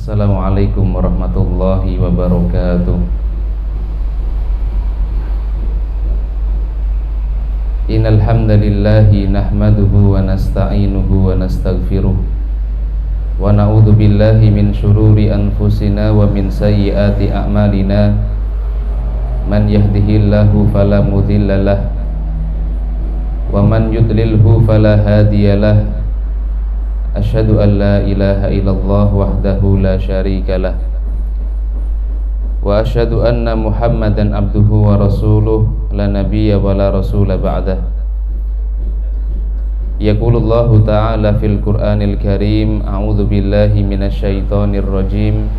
Assalamualaikum warahmatullahi wabarakatuh. Innal hamdalillahi nahmaduhu wa nasta'inuhu wa nastaghfiruh wa na'udzu billahi min shururi anfusina wa min sayyiati a'malina. Man yahdihillahu fala mudhillalah wa man yudlilhu fala hadiyalah. Asyhadu an la ilaha illallah wahdahu la syarikalah wa asyhadu anna Muhammadan abduhu wa rasuluh la nabiyya wa la rasula ba'dah. Yaqulullahu ta'ala fil Qur'anil Karim, a'udzu billahi minasyaitonir rajim.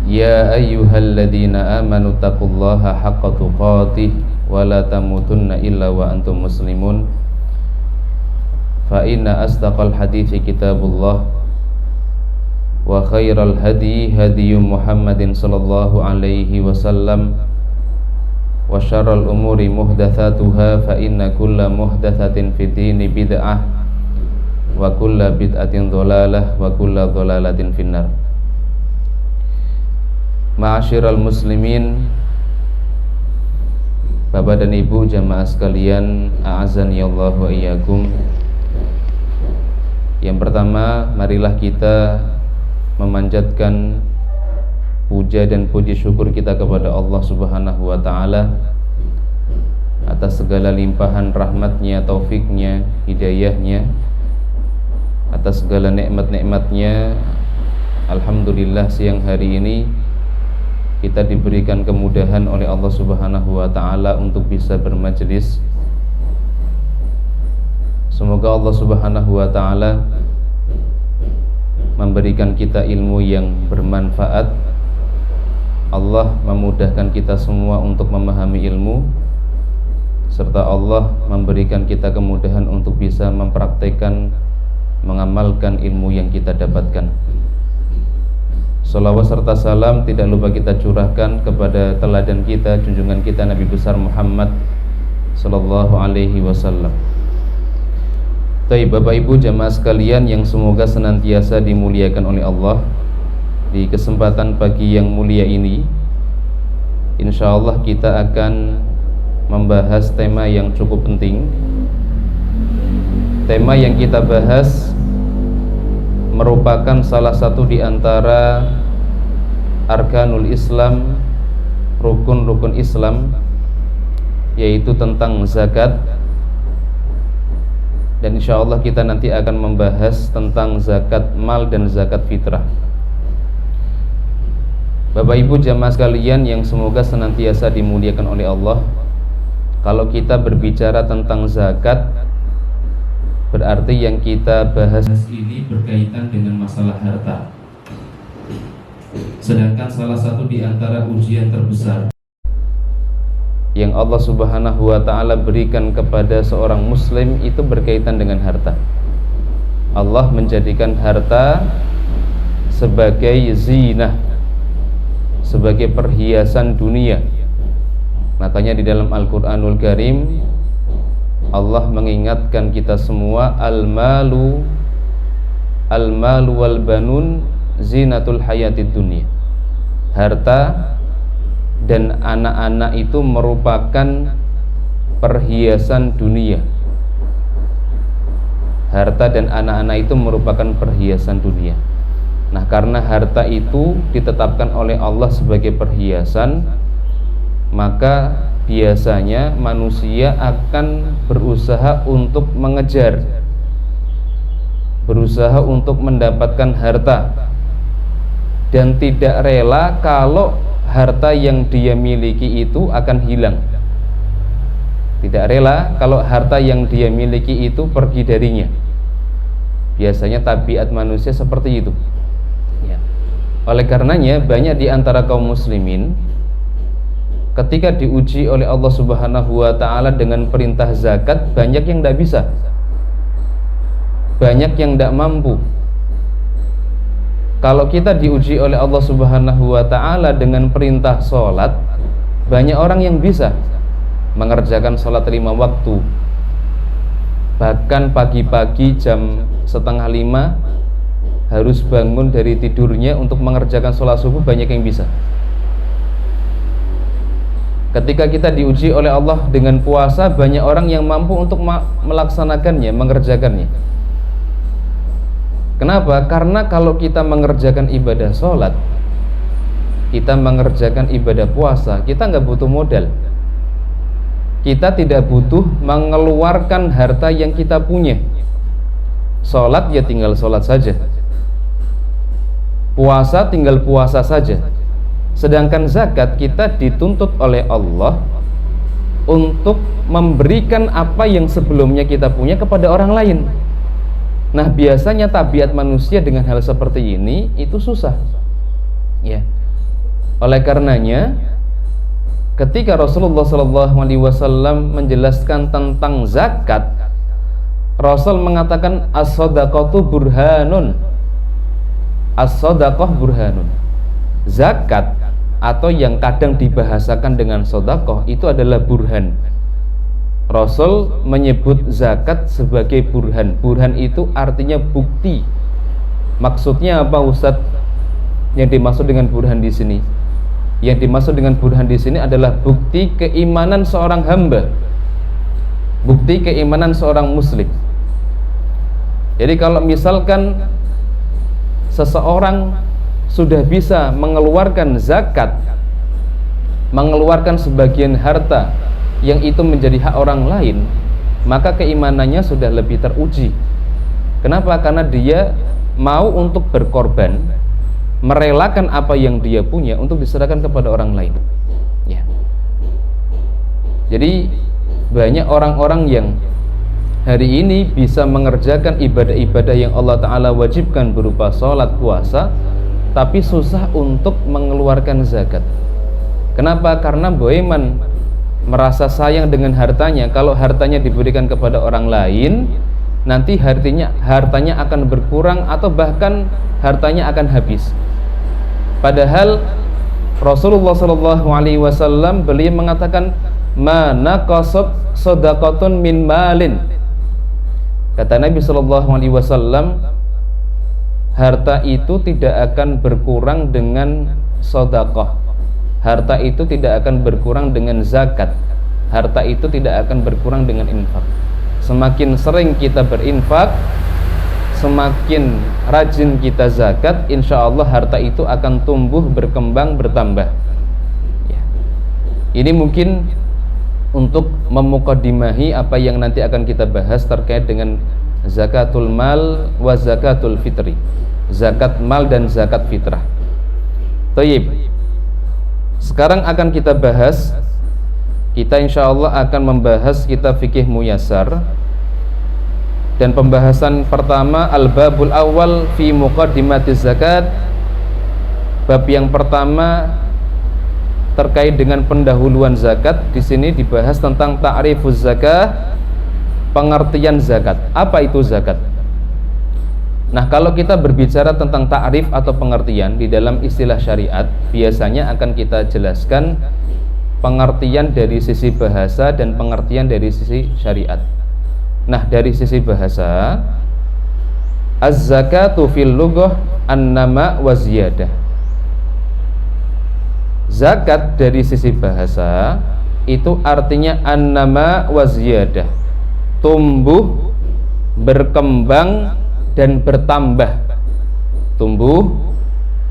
Ya ayyuhalladzina amanu taqullaha haqqa tuqatih wa la tamutunna illa wa antum muslimun. Fa inna asdaqal hadithi kitabullah wa khairal hadi hadiyu Muhammadin sallallahu alaihi wasallam wa syarral umuri muhdatsatuha fa inna kulla muhdatsatin fid dini bid'ah wa kulla bid'atin dhalalah wa kulla dhalalatin finnar. Ma'asyiral muslimin, Bapak dan Ibu jamaah sekalian, a'azani Allah wa iyyakum. Yang pertama, marilah kita memanjatkan puja dan puji syukur kita kepada Allah Subhanahu wa ta'ala atas segala limpahan rahmatnya, taufiknya, hidayahnya, atas segala nikmat-nikmatnya. Alhamdulillah, siang hari ini kita diberikan kemudahan oleh Allah Subhanahu wa ta'ala untuk bisa bermajelis. Semoga Allah Subhanahu wa ta'ala memberikan kita ilmu yang bermanfaat. Allah memudahkan kita semua untuk memahami ilmu, serta Allah memberikan kita kemudahan untuk bisa mempraktekkan, mengamalkan ilmu yang kita dapatkan. Salawat serta salam tidak lupa kita curahkan kepada teladan kita, junjungan kita Nabi besar Muhammad sallallahu alaihi wasallam. Baik, Bapak Ibu jamaah sekalian yang semoga senantiasa dimuliakan oleh Allah, di kesempatan pagi yang mulia ini insyaallah kita akan membahas tema yang cukup penting. Tema yang kita bahas merupakan salah satu di antara arkanul Islam, rukun-rukun Islam, yaitu tentang zakat. Dan insya Allah kita nanti akan membahas tentang zakat mal dan zakat fitrah. Bapak Ibu jamaah sekalian yang semoga senantiasa dimuliakan oleh Allah, kalau kita berbicara tentang zakat, berarti yang kita bahas ini berkaitan dengan masalah harta. Sedangkan salah satu di antara ujian terbesar yang Allah Subhanahu wa ta'ala berikan kepada seorang muslim itu berkaitan dengan harta. Allah menjadikan harta sebagai zinah, sebagai perhiasan dunia. Makanya di dalam Al-Qur'anul Karim Allah mengingatkan kita semua, al-malu wal banun zinatul hayatid dunia. Harta dan anak-anak itu merupakan perhiasan dunia. Harta dan anak-anak itu merupakan perhiasan dunia. Nah, karena harta itu ditetapkan oleh Allah sebagai perhiasan, maka biasanya manusia akan berusaha untuk mengejar, berusaha untuk mendapatkan harta, dan tidak rela kalau harta yang dia miliki itu akan hilang. Tidak rela kalau harta yang dia miliki itu pergi darinya. Biasanya tabiat manusia seperti itu ya. Oleh karenanya banyak di antara kaum muslimin ketika diuji oleh Allah Subhanahu wa ta'ala dengan perintah zakat, banyak yang tidak bisa, banyak yang tidak mampu. Kalau kita diuji oleh Allah Subhanahu wa ta'ala dengan perintah sholat, banyak orang yang bisa mengerjakan sholat 5 waktu, bahkan pagi-pagi jam 4:30 harus bangun dari tidurnya untuk mengerjakan sholat subuh, banyak yang bisa. Ketika kita diuji oleh Allah dengan puasa, banyak orang yang mampu untuk melaksanakannya, mengerjakannya. Kenapa? Karena kalau kita mengerjakan ibadah sholat, kita mengerjakan ibadah puasa, kita nggak butuh modal. Kita tidak butuh mengeluarkan harta yang kita punya. Sholat ya tinggal sholat saja, puasa tinggal puasa saja. Sedangkan zakat kita dituntut oleh Allah untuk memberikan apa yang sebelumnya kita punya kepada orang lain. Nah, biasanya tabiat manusia dengan hal seperti ini itu susah, ya. Oleh karenanya, ketika Rasulullah SAW menjelaskan tentang zakat, Rasul mengatakan as-shadaqatu burhanun. As-shadaqah burhanun. Zakat atau yang kadang dibahasakan dengan sedekah itu adalah burhan. Rasul menyebut zakat sebagai burhan. Burhan itu artinya bukti. Maksudnya apa, Ustadz? Yang dimaksud dengan burhan di sini? Yang dimaksud dengan burhan di sini adalah bukti keimanan seorang hamba, bukti keimanan seorang muslim. Jadi kalau misalkan seseorang sudah bisa mengeluarkan zakat, mengeluarkan sebagian harta yang itu menjadi hak orang lain, maka keimanannya sudah lebih teruji. Kenapa? Karena dia mau untuk berkorban, merelakan apa yang dia punya untuk diserahkan kepada orang lain, ya. Jadi banyak orang-orang yang hari ini bisa mengerjakan ibadah-ibadah yang Allah Ta'ala wajibkan berupa sholat, puasa, tapi susah untuk mengeluarkan zakat. Kenapa? Karena boeman merasa sayang dengan hartanya. Kalau hartanya diberikan kepada orang lain, nanti hartanya akan berkurang atau bahkan hartanya akan habis. Padahal Rasulullah SAW beliau mengatakan, ma naqasat shadaqatun min malin. Kata Nabi SAW, harta itu tidak akan berkurang dengan sedekah. Harta itu tidak akan berkurang dengan zakat. Harta itu tidak akan berkurang dengan infak. Semakin sering kita berinfak, semakin rajin kita zakat, insya Allah harta itu akan tumbuh, berkembang, bertambah, ya. Ini mungkin untuk memukadimahi apa yang nanti akan kita bahas terkait dengan zakatul mal wa zakatul fitri, zakat mal dan zakat fitrah. Tayyib. Sekarang akan kita bahas, kita insya Allah akan membahas kitab fikih muyassar. Dan pembahasan pertama, al-babul awal fi muqaddimatiz zakat. Bab yang pertama terkait dengan pendahuluan zakat. Di sini dibahas tentang ta'rifuz zakah, pengertian zakat. Apa itu zakat? Nah, kalau kita berbicara tentang ta'rif atau pengertian di dalam istilah syariat, biasanya akan kita jelaskan pengertian dari sisi bahasa dan pengertian dari sisi syariat. Nah, dari sisi bahasa, az-zakatu fil lughah an-nama wa ziyadah. Zakat dari sisi bahasa itu artinya an-nama wa ziyadah, tumbuh, berkembang, dan bertambah. Tumbuh,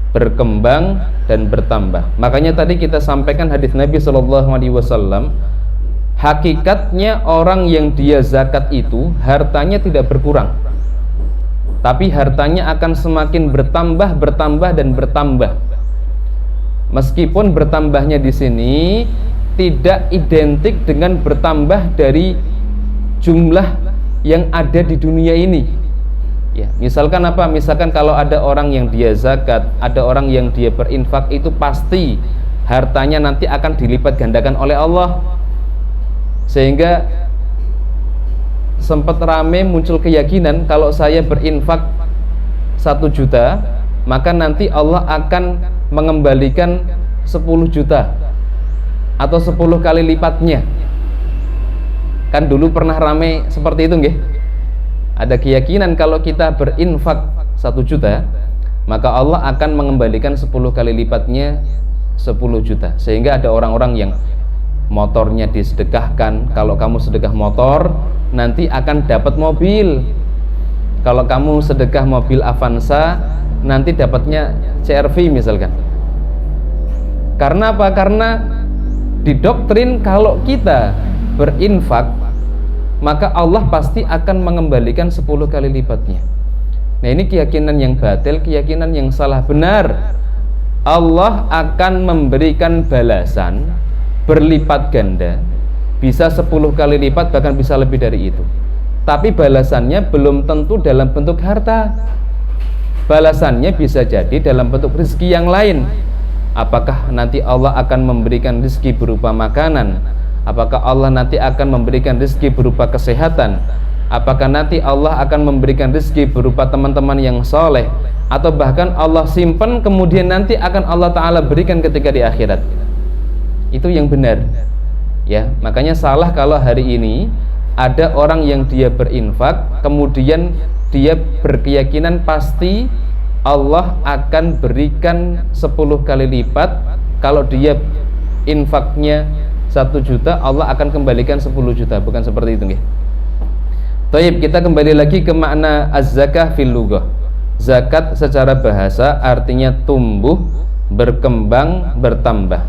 berkembang, dan bertambah. Makanya tadi kita sampaikan hadis Nabi SAW, hakikatnya orang yang dia zakat itu hartanya tidak berkurang, tapi hartanya akan semakin bertambah, bertambah, dan bertambah. Meskipun bertambahnya di sini tidak identik dengan bertambah dari jumlah yang ada di dunia ini. Ya, misalkan apa? Misalkan kalau ada orang yang dia zakat, ada orang yang dia berinfak, itu pasti hartanya nanti akan dilipat gandakan oleh Allah. Sehingga sempat rame muncul keyakinan kalau saya berinfak 1 juta, maka nanti Allah akan mengembalikan 10 juta atau 10 kali lipatnya. Kan dulu pernah rame seperti itu, nggih? Ada keyakinan kalau kita berinfak 1 juta, maka Allah akan mengembalikan 10 kali lipatnya 10 juta. Sehingga ada orang-orang yang motornya disedekahkan, kalau kamu sedekah motor nanti akan dapat mobil. Kalau kamu sedekah mobil Avanza nanti dapatnya CR-V misalkan. Karena apa? Karena didoktrin kalau kita berinfak maka Allah pasti akan mengembalikan 10 kali lipatnya. Nah, ini keyakinan yang batil, keyakinan yang salah. Benar, Allah akan memberikan balasan berlipat ganda, bisa 10 kali lipat, bahkan bisa lebih dari itu. Tapi balasannya belum tentu dalam bentuk harta. Balasannya bisa jadi dalam bentuk rezeki yang lain. Apakah nanti Allah akan memberikan rezeki berupa makanan? Apakah Allah nanti akan memberikan rezeki berupa kesehatan? Apakah nanti Allah akan memberikan rezeki berupa teman-teman yang soleh? Atau bahkan Allah simpan kemudian nanti akan Allah Ta'ala berikan ketika di akhirat? Itu yang benar, ya. Makanya salah kalau hari ini ada orang yang dia berinfak kemudian dia berkeyakinan pasti Allah akan berikan 10 kali lipat. Kalau dia infaknya 1 juta, Allah akan kembalikan 10 juta. Bukan seperti itu, nggih. Taib, kita kembali lagi ke makna az-zakah fil lughah. Zakat secara bahasa artinya tumbuh, berkembang, bertambah.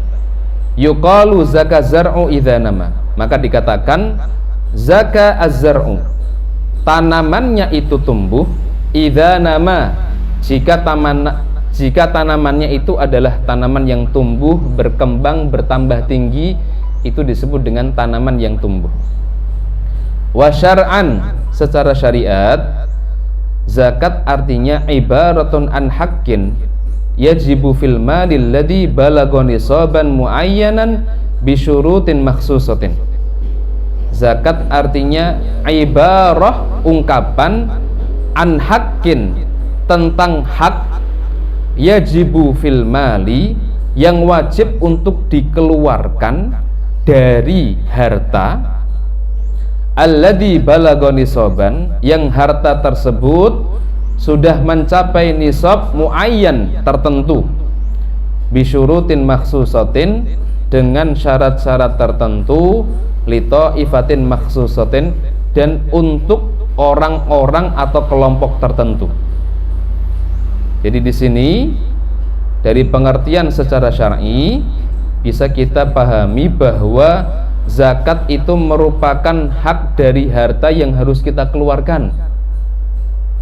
Yuqalu zaka zar'u idza nama. Maka dikatakan zaka az-zar'u, tanamannya itu tumbuh, idza nama, jika tanamannya itu adalah tanaman yang tumbuh, berkembang, bertambah tinggi, itu disebut dengan tanaman yang tumbuh. Wa syar'an, secara syariat zakat artinya ibaratun an haqqin yajibu fil malil ladzi balagha nisaban muayyanan bi syurutin makhsusatin. Zakat artinya ibarah, ungkapan, an haqqin, tentang hak, yajibu fil mali, yang wajib untuk dikeluarkan dari harta, alladzi balagha nisaban, yang harta tersebut sudah mencapai nisab muayyan, tertentu, bisyurutin makhsusatin, dengan syarat-syarat tertentu, litaifatin makhsusatin, dan untuk orang-orang atau kelompok tertentu. Jadi di sini dari pengertian secara syar'i bisa kita pahami bahwa zakat itu merupakan hak dari harta yang harus kita keluarkan.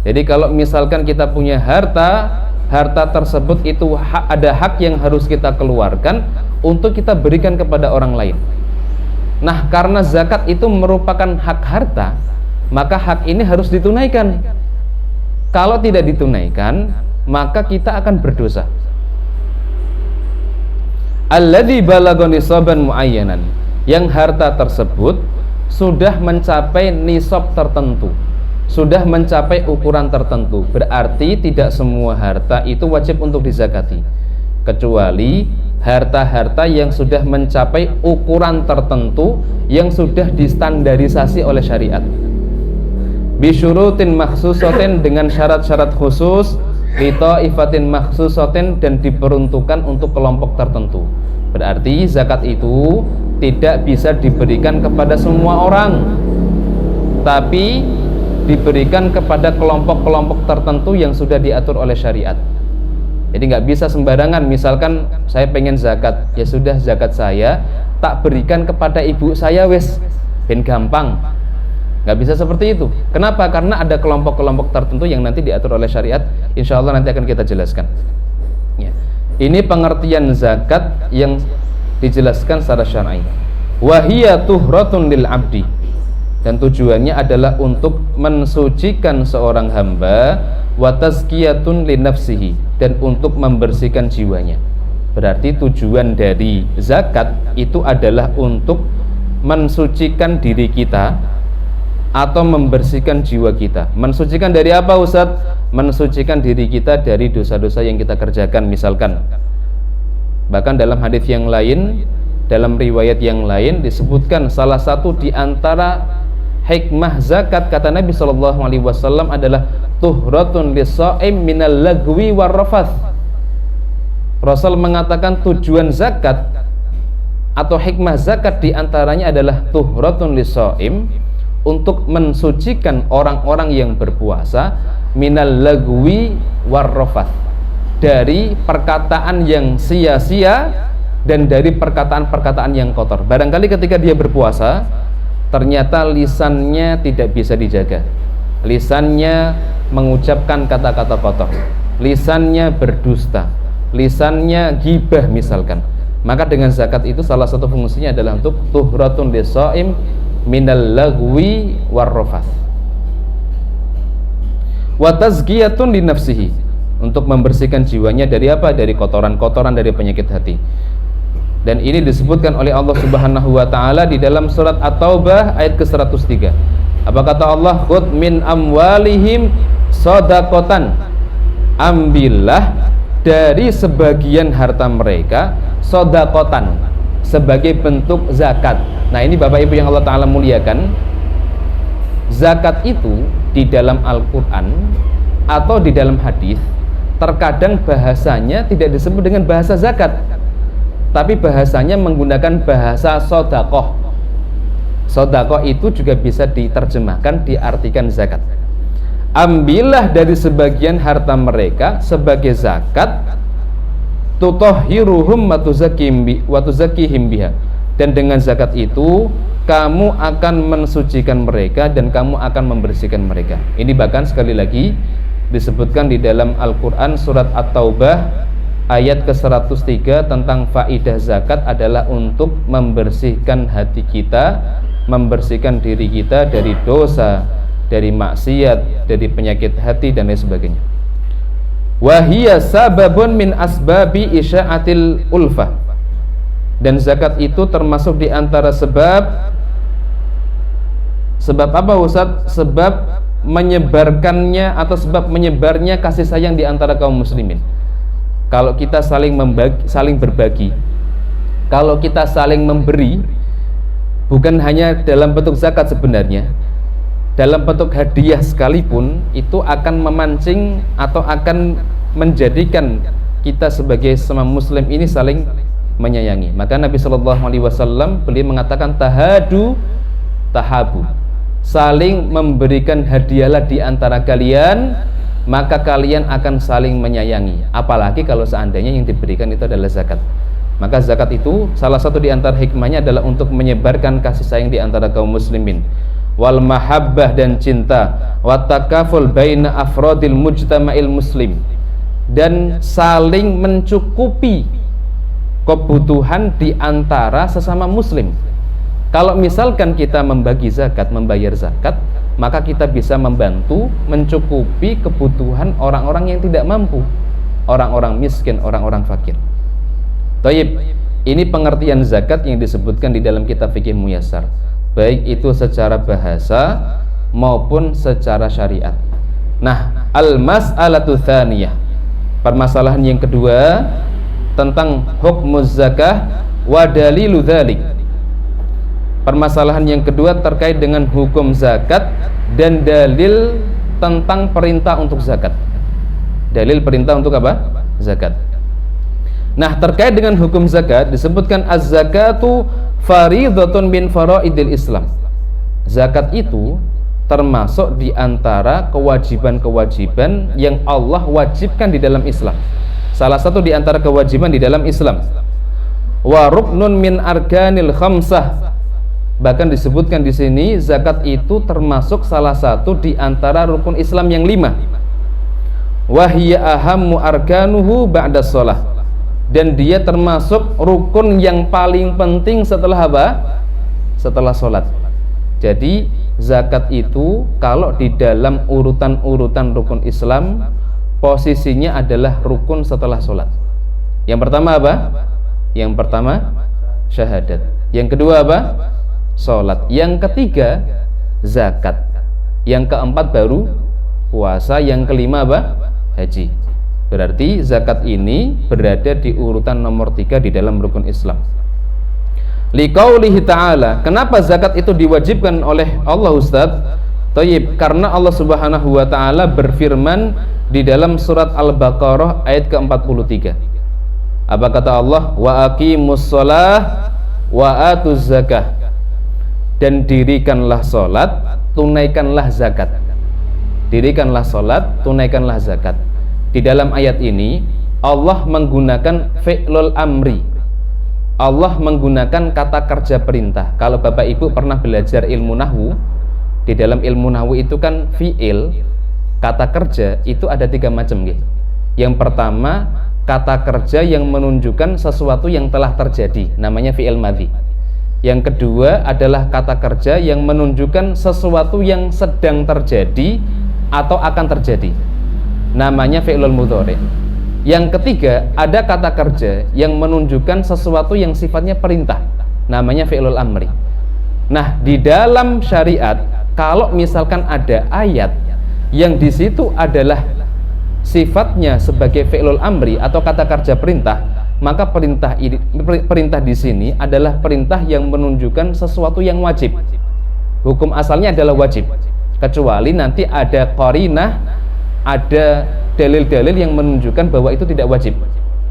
Jadi kalau misalkan kita punya harta tersebut itu ada hak yang harus kita keluarkan untuk kita berikan kepada orang lain. Nah, karena zakat itu merupakan hak harta, maka hak ini harus ditunaikan. Kalau tidak ditunaikan, maka kita akan berdosa. Alladzi balagha nisaban muayyanan, yang harta tersebut sudah mencapai nisab tertentu, sudah mencapai ukuran tertentu. Berarti tidak semua harta itu wajib untuk dizakati, kecuali harta-harta yang sudah mencapai ukuran tertentu yang sudah distandarisasi oleh syariat. Bisyurutin makhsusatin, dengan syarat-syarat khusus, litaifatin makhsusatin, dan diperuntukkan untuk kelompok tertentu. Berarti zakat itu tidak bisa diberikan kepada semua orang, tapi diberikan kepada kelompok-kelompok tertentu yang sudah diatur oleh syariat. Jadi nggak bisa sembarangan. Misalkan saya pengen zakat, ya sudah zakat saya tak berikan kepada ibu saya wes, ben gampang. Nggak bisa seperti itu. Kenapa? Karena ada kelompok-kelompok tertentu yang nanti diatur oleh syariat. Insya Allah nanti akan kita jelaskan, ya. Ini pengertian zakat yang dijelaskan secara syar'i. Wahiyya tuhratun lil abdi, dan tujuannya adalah untuk mensucikan seorang hamba, wa tazkiyatun li nafsihi, dan untuk membersihkan jiwanya. Berarti tujuan dari zakat itu adalah untuk mensucikan diri kita atau membersihkan jiwa kita. Mensucikan dari apa, Ustadz? Mensucikan diri kita dari dosa-dosa yang kita kerjakan. Misalkan, bahkan dalam hadis yang lain, dalam riwayat yang lain disebutkan salah satu di antara hikmah zakat kata Nabi SAW adalah tuhratun lis-shaim minal lagwi warrafath. Rasul mengatakan tujuan zakat atau hikmah zakat diantaranya adalah tuhratun lis-shaim, untuk mensucikan orang-orang yang berpuasa, minal lagwi warrafath, dari perkataan yang sia-sia dan dari perkataan-perkataan yang kotor. Barangkali ketika dia berpuasa ternyata lisannya tidak bisa dijaga, lisannya mengucapkan kata-kata kotor, lisannya berdusta, lisannya gibah misalkan, maka dengan zakat itu salah satu fungsinya adalah untuk tuhratun lis-shaim minal lagwi warrafath wa tazkiyatun li nafsihi, untuk membersihkan jiwanya dari apa? Dari kotoran-kotoran, dari penyakit hati. Dan ini disebutkan oleh Allah Subhanahu wa taala di dalam surat At-Taubah ayat ke-103. Apa kata Allah? Khudh min amwalihim shadaqatan, ambillah dari sebagian harta mereka shadaqatan, sebagai bentuk zakat. Nah, ini Bapak Ibu yang Allah taala muliakan, zakat itu di dalam Al-Qur'an atau di dalam hadis terkadang bahasanya tidak disebut dengan bahasa zakat, tapi bahasanya menggunakan bahasa sodakoh. Sodakoh itu juga bisa diterjemahkan, diartikan zakat. Ambillah dari sebagian harta mereka sebagai zakat, tutahhiruhum wa tuzakkihim biha, dan dengan zakat itu kamu akan mensucikan mereka dan kamu akan membersihkan mereka. Ini bahkan sekali lagi disebutkan di dalam Al-Quran surat At-Taubah ayat ke-103 tentang faidah zakat adalah untuk membersihkan hati kita, membersihkan diri kita dari dosa, dari maksiat, dari penyakit hati dan lain sebagainya. Wahiyya sababun min asbabi isya'atil ulfah, dan zakat itu termasuk di antara sebab apa Ustaz? Sebab menyebarkannya atau sebab menyebarnya kasih sayang di antara kaum muslimin. Kalau kita saling berbagi, kalau kita saling memberi, bukan hanya dalam bentuk zakat sebenarnya, dalam bentuk hadiah sekalipun, itu akan memancing atau akan menjadikan kita sebagai sesama muslim ini saling menyayangi. Maka Nabi SAW beliau mengatakan tahadu tahabu, saling memberikan hadiahlah di antara kalian, maka kalian akan saling menyayangi. Apalagi kalau seandainya yang diberikan itu adalah zakat. Maka zakat itu salah satu di antara hikmahnya adalah untuk menyebarkan kasih sayang di antara kaum muslimin, wal mahabbah, dan cinta, wa takaful baina afrodil mujtama'il muslim, dan saling mencukupi kebutuhan di antara sesama muslim. Kalau misalkan kita membagi zakat, membayar zakat, maka kita bisa membantu mencukupi kebutuhan orang-orang yang tidak mampu, orang-orang miskin, orang-orang fakir. Taib, ini pengertian zakat yang disebutkan di dalam kitab fikih muyassar, baik itu secara bahasa maupun secara syariat. Nah, al-mas'alatu tsaniyah, permasalahan yang kedua tentang hukmuz zakah wa dalilu dzalik. Permasalahan yang kedua terkait dengan hukum zakat dan dalil tentang perintah untuk zakat. Dalil perintah untuk apa? Zakat. Nah, terkait dengan hukum zakat disebutkan az-zakatu faridhatun min faraidil Islam. Zakat itu termasuk di antara kewajiban-kewajiban yang Allah wajibkan di dalam Islam. Salah satu di antara kewajiban di dalam Islam. Wa ruknun min arkanil khamsah. Bahkan disebutkan di sini zakat itu termasuk salah satu di antara rukun Islam yang 5. Wa hiya ahammu arkanuhu ba'da shalah. Dan dia termasuk rukun yang paling penting setelah apa? Setelah sholat. Jadi zakat itu kalau di dalam urutan-urutan rukun Islam, posisinya adalah rukun setelah sholat. Yang pertama apa? Yang pertama syahadat. Yang kedua apa? Sholat. Yang ketiga zakat. Yang keempat baru puasa. Yang kelima apa? Haji. Berarti zakat ini berada di urutan nomor 3 di dalam rukun Islam. Liqaulihi ta'ala, kenapa zakat itu diwajibkan oleh Allah Ustaz? Thayyib, karena Allah Subhanahu wa taala berfirman di dalam surat Al-Baqarah ayat ke-43. Apa kata Allah? Wa aqimus shalah wa atuz zakah. Dan dirikanlah salat, tunaikanlah zakat. Dirikanlah salat, tunaikanlah zakat. Di dalam ayat ini Allah menggunakan fi'lul amri. Allah menggunakan kata kerja perintah. Kalau Bapak Ibu pernah belajar ilmu nahwu, di dalam ilmu nahwu itu kan fi'il, kata kerja itu ada 3 macam gitu. Yang pertama, kata kerja yang menunjukkan sesuatu yang telah terjadi, namanya fi'il madhi. Yang kedua adalah kata kerja yang menunjukkan sesuatu yang sedang terjadi atau akan terjadi, namanya fi'lul mudhari'. Yang ketiga, ada kata kerja yang menunjukkan sesuatu yang sifatnya perintah, namanya fi'lul amri. Nah, di dalam syariat kalau misalkan ada ayat yang di situ adalah sifatnya sebagai fi'lul amri atau kata kerja perintah, maka perintah di sini adalah perintah yang menunjukkan sesuatu yang wajib. Hukum asalnya adalah wajib, kecuali nanti ada qarinah, ada dalil-dalil yang menunjukkan bahwa itu tidak wajib.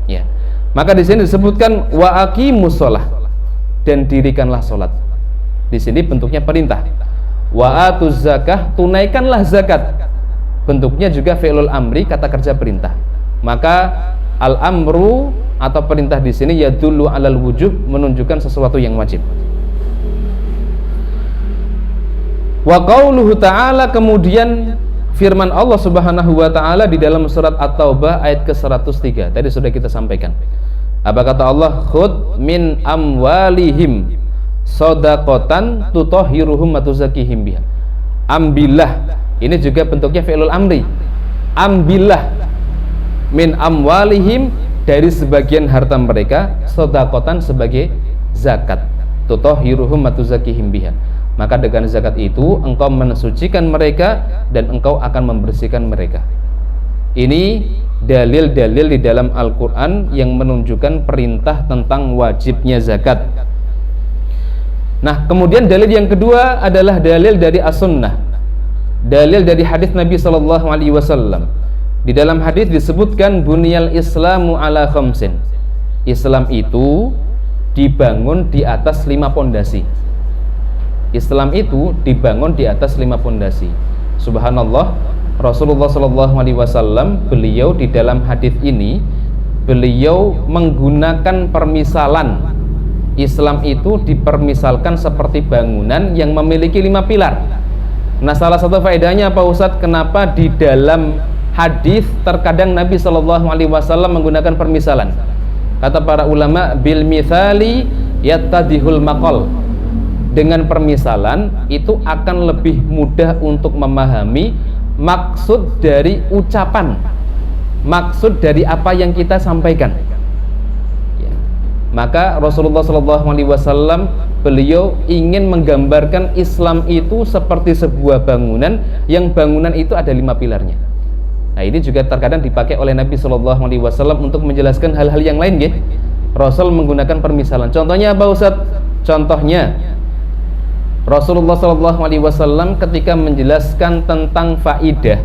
Ya. Maka di sini disebutkan wa aqimus shalah, dan dirikanlah salat. Di sini bentuknya perintah. Wa atuz zakah, tunaikanlah zakat. Bentuknya juga fi'lul amri, kata kerja perintah. Maka al-amru atau perintah di sini yadullu 'alal wujub, menunjukkan sesuatu yang wajib. Wa qauluhu ta'ala, kemudian firman Allah Subhanahu wa taala di dalam surat At-Taubah ayat ke-103. Tadi sudah kita sampaikan. Apa kata Allah? Khudh min amwalihim shadaqatan tutahhiruhum wa tuzakkihim biha. Ambillah, ini juga bentuknya fi'lul amri. Ambillah min amwalihim, dari sebagian harta mereka, shadaqatan sebagai zakat, tutahhiruhum wa tuzakkihim biha. Maka dengan zakat itu engkau mensucikan mereka dan engkau akan membersihkan mereka. Ini dalil-dalil di dalam Al-Quran yang menunjukkan perintah tentang wajibnya zakat. Nah, kemudian dalil yang kedua adalah dalil dari as-sunnah, dalil dari hadis Nabi SAW. Di dalam hadis disebutkan bunyal islamu ala khamsin. Islam itu dibangun di atas 5 pondasi. Islam itu dibangun di atas 5 pondasi. Subhanallah, Rasulullah SAW, beliau di dalam hadis ini beliau menggunakan permisalan. Islam itu dipermisalkan seperti bangunan yang memiliki 5 pilar. Nah, salah satu faedahnya apa Ustadz? Kenapa di dalam hadis terkadang Nabi SAW menggunakan permisalan? Kata para ulama, bil mithali yattadihul maqal. Dengan permisalan itu akan lebih mudah untuk memahami maksud dari ucapan, maksud dari apa yang kita sampaikan. Maka Rasulullah SAW beliau ingin menggambarkan Islam itu seperti sebuah bangunan, yang bangunan itu ada 5 pilarnya. Nah, ini juga terkadang dipakai oleh Nabi SAW untuk menjelaskan hal-hal yang lain, gitu. Rasul menggunakan permisalan. Contohnya apa Ustaz? Contohnya Rasulullah SAW ketika menjelaskan tentang faidah,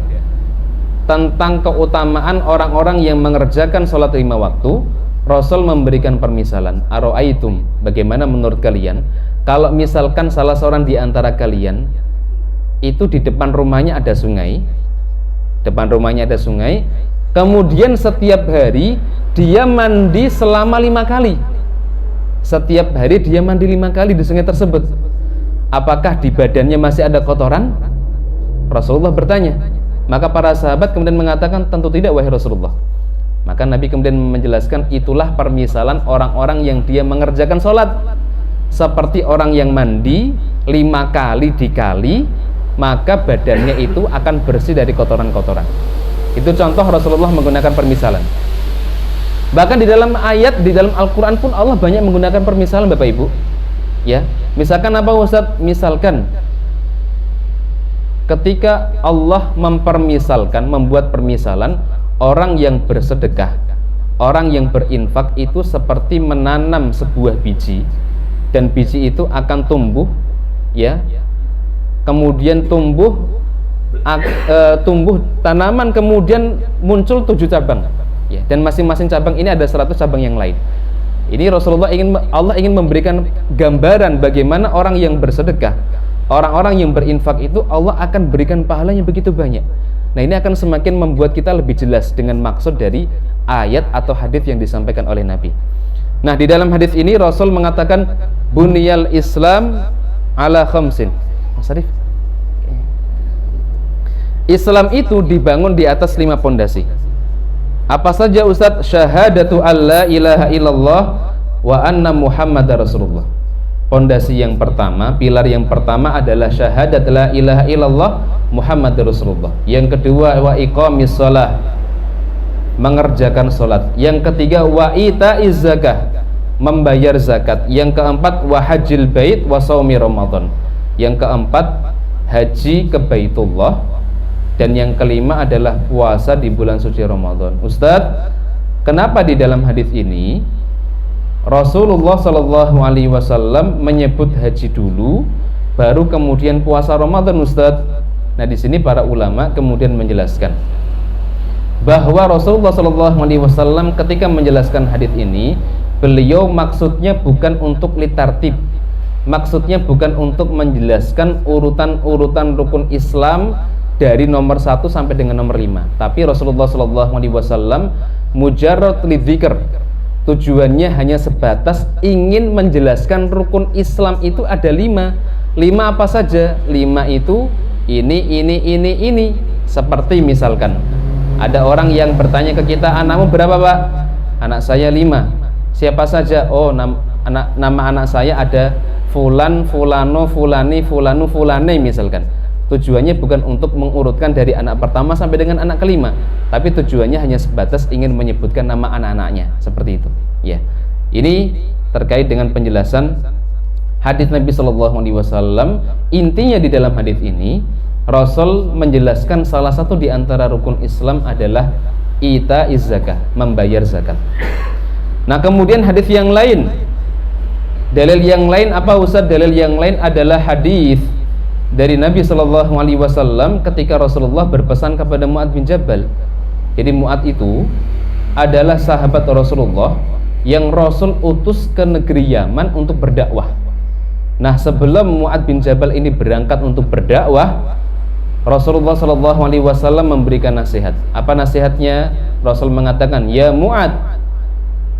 tentang keutamaan orang-orang yang mengerjakan sholat 5 waktu, Rasul memberikan permisalan. Aro'aitum, bagaimana menurut kalian kalau misalkan salah seorang di antara kalian itu di depan rumahnya ada sungai, kemudian setiap hari dia mandi selama 5 kali. Setiap hari dia mandi 5 kali di sungai tersebut. Apakah di badannya masih ada kotoran? Rasulullah bertanya. Maka para sahabat kemudian mengatakan, tentu tidak wahai Rasulullah. Maka Nabi kemudian menjelaskan, itulah permisalan orang-orang yang dia mengerjakan sholat seperti orang yang mandi 5 kali dikali, maka badannya itu akan bersih dari kotoran-kotoran. Itu contoh Rasulullah menggunakan permisalan. Bahkan di dalam ayat, di dalam Al-Quran pun Allah banyak menggunakan permisalan, Bapak Ibu. Ya, misalkan apa Ustaz? Misalkan ketika Allah membuat permisalan, orang yang bersedekah, orang yang berinfak itu seperti menanam sebuah biji dan biji itu akan tumbuh, ya. Kemudian tumbuh tanaman, kemudian muncul 7 cabang, ya. Dan masing-masing cabang ini ada 100 cabang yang lain. Ini Allah ingin memberikan gambaran bagaimana orang yang bersedekah, orang-orang yang berinfak itu Allah akan berikan pahalanya begitu banyak. Nah, ini akan semakin membuat kita lebih jelas dengan maksud dari ayat atau hadis yang disampaikan oleh Nabi. Nah, di dalam hadis ini Rasul mengatakan buniyal Islam ala khamsin. Mas Arif, Islam itu dibangun di atas 5 pondasi. Apa saja Ustadz? Syahadatu alla ilaha illallah wa anna muhammadar rasulullah. Pondasi yang pertama, pilar yang pertama adalah syahadat la ilaha illallah muhammadar rasulullah. Yang kedua wa iqamis shalah, mengerjakan salat. Yang ketiga wa itaiz zakah, membayar zakat. Yang keempat wa hajjil bait wa shaumi ramadan. Yang keempat haji ke Baitullah. Dan yang kelima adalah puasa di bulan suci Ramadan. Ustadz, kenapa di dalam hadis ini Rasulullah Shallallahu Alaihi Wasallam menyebut haji dulu, baru kemudian puasa Ramadan, Ustadz? Nah, di sini para ulama kemudian menjelaskan bahwa Rasulullah Shallallahu Alaihi Wasallam ketika menjelaskan hadis ini, beliau maksudnya bukan untuk litartib, maksudnya bukan untuk menjelaskan urutan-urutan rukun Islam dari nomor 1 sampai dengan nomor 5. Tapi Rasulullah SAW mujarrad lidzikr, tujuannya hanya sebatas ingin menjelaskan rukun Islam itu ada 5. 5 apa saja? 5 itu ini. Seperti misalkan ada orang yang bertanya ke kita, anakmu berapa Pak? Anak saya 5. Siapa saja? Oh, nama anak saya ada fulan, fulano, fulani, fulanu, fulane misalkan. Tujuannya bukan untuk mengurutkan dari anak pertama sampai dengan anak kelima, tapi tujuannya hanya sebatas ingin menyebutkan nama anak-anaknya, seperti itu, ya. Ini terkait dengan penjelasan hadis Nabi Shallallahu Alaihi Wasallam. Intinya di dalam hadis ini Rasul menjelaskan salah satu di antara rukun Islam adalah itaiz zakah, membayar zakat. Nah, kemudian hadis yang lain, dalil yang lain apa Ustaz? Dalil yang lain adalah hadis dari Nabi Shallallahu Alaihi Wasallam ketika Rasulullah berpesan kepada Mu'adz bin Jabal. Jadi Mu'adz itu adalah sahabat Rasulullah yang Rasul utus ke negeri Yaman untuk berdakwah. Nah, sebelum Mu'adz bin Jabal ini berangkat untuk berdakwah, Rasulullah Shallallahu Alaihi Wasallam memberikan nasihat. Apa nasihatnya? Rasul mengatakan, ya Mu'adz,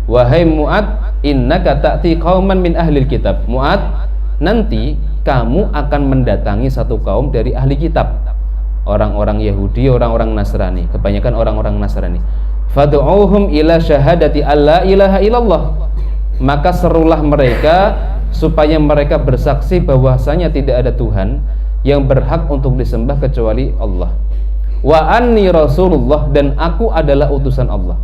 wahai Mu'adz, innaka ta'ti qauman min ahlil kitab. Mu'adz, nanti kamu akan mendatangi satu kaum dari ahli kitab, orang-orang Yahudi, orang-orang Nasrani, kebanyakan orang-orang Nasrani. Fad'uuhum ila syahadati alla ilaha illallah, maka serulah mereka supaya mereka bersaksi bahwasanya tidak ada Tuhan yang berhak untuk disembah kecuali Allah. Wa anni rasulullah, dan aku adalah utusan Allah.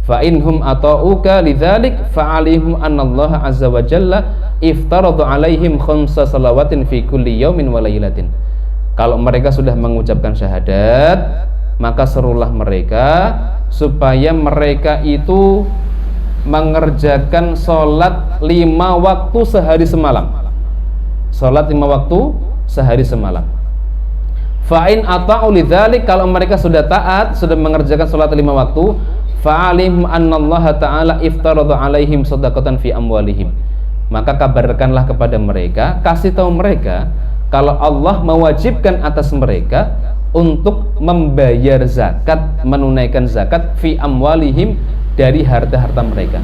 Fa inhum ata'uka lidzalik fa'alihim annallaha azza wa jalla iftaradu alaihim khamsa salawatin fi kulli yaumin wa lailatin. Kalau mereka sudah mengucapkan syahadat, maka serulah mereka supaya mereka itu mengerjakan sholat 5 waktu sehari semalam. Sholat 5 waktu sehari semalam. Fa'in ata'u lidzalik, kalau mereka sudah taat, sudah mengerjakan sholat 5 waktu, fa'alim annallaha ta'ala iftaradu alaihim shadaqatan fi amwalihim, maka kabarkanlah kepada mereka, kasih tahu mereka kalau Allah mewajibkan atas mereka untuk membayar zakat, menunaikan zakat fi amwalihim, dari harta-harta mereka.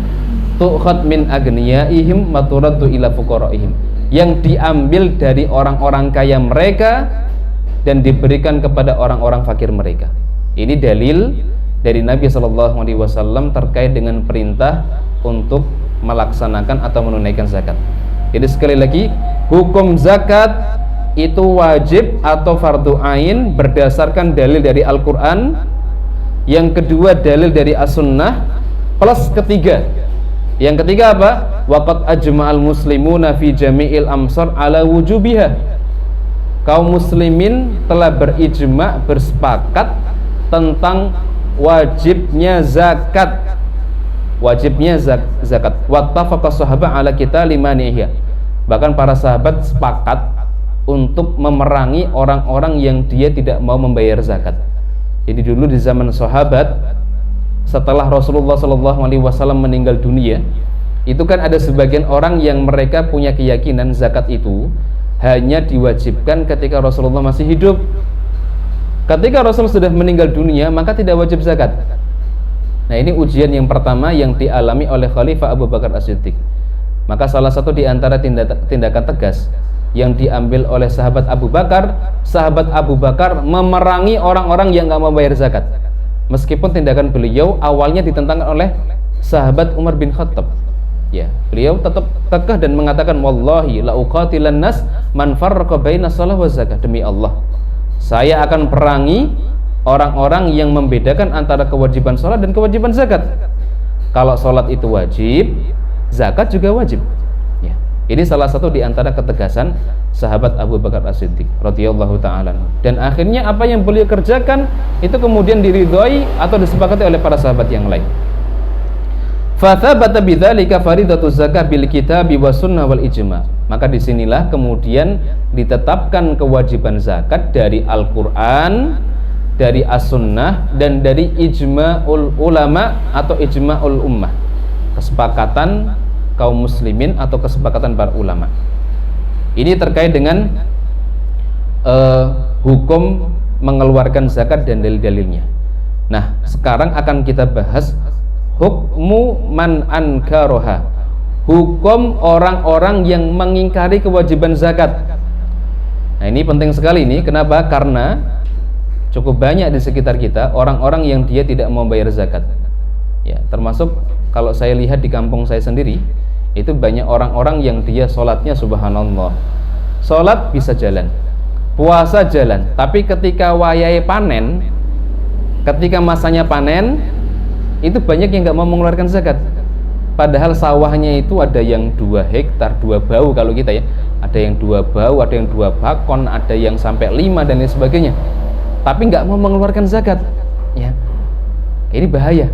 Tu'khad min agniyaihim maturaddu ila fuqaraihim, yang diambil dari orang-orang kaya mereka dan diberikan kepada orang-orang fakir mereka. Ini dalil dari Nabi Shallallahu Alaihi Wasallam terkait dengan perintah untuk melaksanakan atau menunaikan zakat. Jadi sekali lagi, hukum zakat itu wajib atau fardu ain berdasarkan dalil dari Al-Quran. Yang kedua dalil dari As-Sunnah, plus ketiga. Yang ketiga apa? Waqad ajma'al muslimuna fi jami'il amsar ala wujubiha. Kaum muslimin telah berijma', bersepakat tentang wajibnya zakat, zakat. Wattafaqa sahabat ala kita limaniha, Bahkan para sahabat sepakat untuk memerangi orang-orang yang dia tidak mau membayar zakat. Jadi dulu di zaman sahabat, setelah Rasulullah SAW meninggal dunia, itu kan ada sebagian orang yang mereka punya keyakinan zakat itu hanya diwajibkan ketika Rasulullah masih hidup. Ketika Rasul sudah meninggal dunia, maka tidak wajib zakat. Nah, ini ujian yang pertama yang dialami oleh Khalifah Abu Bakar As-Siddiq. Maka salah satu di antara tindakan tegas yang diambil oleh sahabat Abu Bakar memerangi orang-orang yang nggak membayar zakat. Meskipun tindakan beliau awalnya ditentang oleh sahabat Umar bin Khattab. Ya, beliau tetap kekeh dan mengatakan, wallahi la uqatilan nas man farraqa baina shalah wa zakah. Demi Allah, saya akan perangi orang-orang yang membedakan antara kewajiban sholat dan kewajiban zakat. Kalau sholat itu wajib, zakat juga wajib. Ya. Ini salah satu di antara ketegasan sahabat Abu Bakar As-Siddiq radhiyallahu ta'ala. Dan akhirnya apa yang beliau kerjakan itu kemudian diridhoi atau disepakati oleh para sahabat yang lain. Fathabata bidzalika faridatu zakah bil kitabi was sunnah wal ijma. Maka disinilah kemudian ditetapkan kewajiban zakat dari Al-Quran, dari As-Sunnah, dan dari ijma'ul ulama atau ijma'ul ummah, kesepakatan kaum muslimin atau kesepakatan para ulama. Ini terkait dengan hukum mengeluarkan zakat dan dalil-dalilnya. Nah, sekarang akan kita bahas hukmu man ankaroha, hukum orang-orang yang mengingkari kewajiban zakat. Nah, ini penting sekali ini. Kenapa? Karena cukup banyak di sekitar kita orang-orang yang dia tidak mau bayar zakat. Ya, termasuk kalau saya lihat di kampung saya sendiri, itu banyak orang-orang yang dia sholatnya subhanallah, sholat bisa jalan, puasa jalan, tapi ketika wayai panen, ketika masanya panen, itu banyak yang nggak mau mengeluarkan zakat. Padahal sawahnya itu ada yang 2 hektar, 2 bau kalau kita ya, ada yang 2 bau, ada yang 2 bakon, ada yang sampai 5 dan lain sebagainya, tapi nggak mau mengeluarkan zakat. Ya, ini bahaya.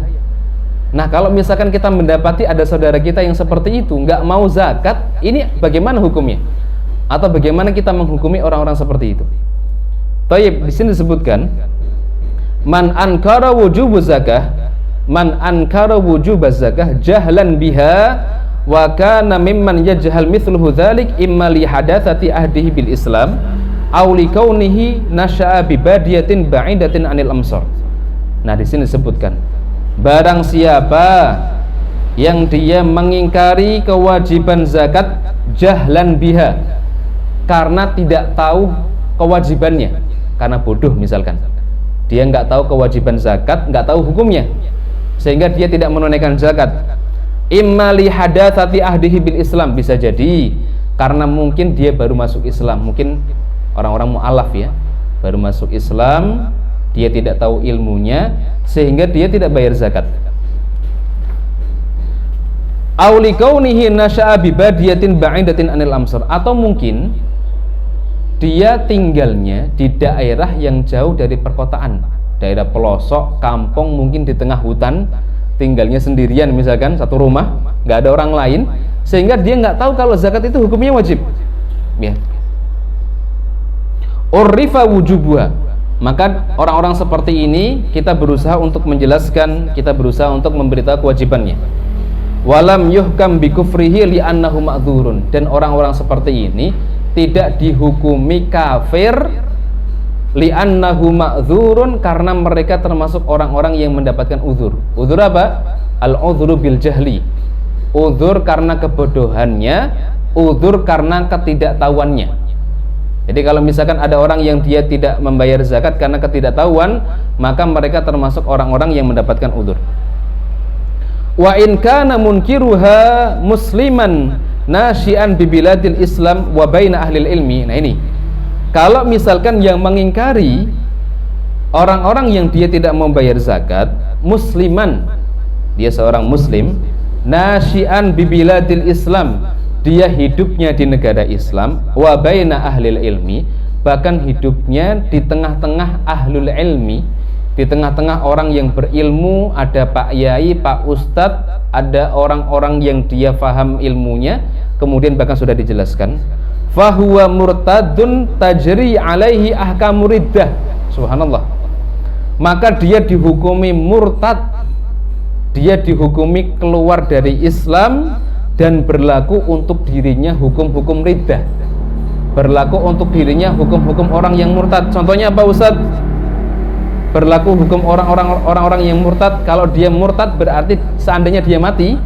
Nah, kalau misalkan kita mendapati ada saudara kita yang seperti itu, nggak mau zakat, ini bagaimana hukumnya? Atau bagaimana kita menghukumi orang-orang seperti itu? Taib, di sini disebutkan, man ankara wujub zakah, man ankara wujub zakah jahlan biha wa kana mimman yajhal mithluhu dzalik imma li hadatsati ahdihi bil Islam aw li kaunihi nasha'a bi badiyatin ba'idatin anil amsar. Nah, di sini disebutkan, barang siapa yang dia mengingkari kewajiban zakat jahlan biha, karena tidak tahu kewajibannya, karena bodoh misalkan, dia nggak tahu kewajiban zakat, nggak tahu hukumnya, sehingga dia tidak menunaikan zakat. Imma li hadatsati ahdihi bil Islam, bisa jadi karena mungkin dia baru masuk Islam, mungkin orang-orang mu'alaf ya, baru masuk Islam, dia tidak tahu ilmunya sehingga dia tidak bayar zakat. Auli kaunihi nasha'a bi badiyatin ba'idatin anil amsar, atau mungkin dia tinggalnya di daerah yang jauh dari perkotaan, daerah pelosok, kampung, mungkin di tengah hutan, tinggalnya sendirian misalkan, satu rumah, nggak ada orang lain, sehingga dia nggak tahu kalau zakat itu hukumnya wajib. Ya. Urrifa wujubuha, maka orang-orang seperti ini kita berusaha untuk menjelaskan, kita berusaha untuk memberitahu kewajibannya. Walam yuhkam bi kufrihi li'annahu ma'dzurun, dan orang-orang seperti ini tidak dihukumi kafir li'annahu ma'dzurun, karena mereka termasuk orang-orang yang mendapatkan uzur. Uzur apa? Al-uzru bil jahli, uzur karena kebodohannya, uzur karena ketidaktahuannya. Jadi kalau misalkan ada orang yang dia tidak membayar zakat karena ketidaktahuan, maka mereka termasuk orang-orang yang mendapatkan uzur. Wa in kana munkiruha musliman nasyian bi biladil Islam wa baina ahli ilmi. Nah, ini kalau misalkan yang mengingkari orang-orang yang dia tidak membayar zakat, musliman, dia seorang muslim, nasyian bi biladil Islam, dia hidupnya di negara Islam, wa baina ahlil ilmi, bahkan hidupnya di tengah-tengah ahlul ilmi, di tengah-tengah orang yang berilmu, ada pak yai, pak ustadz, ada orang-orang yang dia faham ilmunya, kemudian bahkan sudah dijelaskan, fahuwa murtadun tajri alaihi ahkamur riddah. Subhanallah. Maka dia dihukumi murtad, dia dihukumi keluar dari Islam dan berlaku untuk dirinya hukum-hukum riddah, berlaku untuk dirinya hukum-hukum orang yang murtad. Contohnya apa Ustaz? Berlaku hukum orang-orang yang murtad. Kalau dia murtad berarti seandainya dia mati,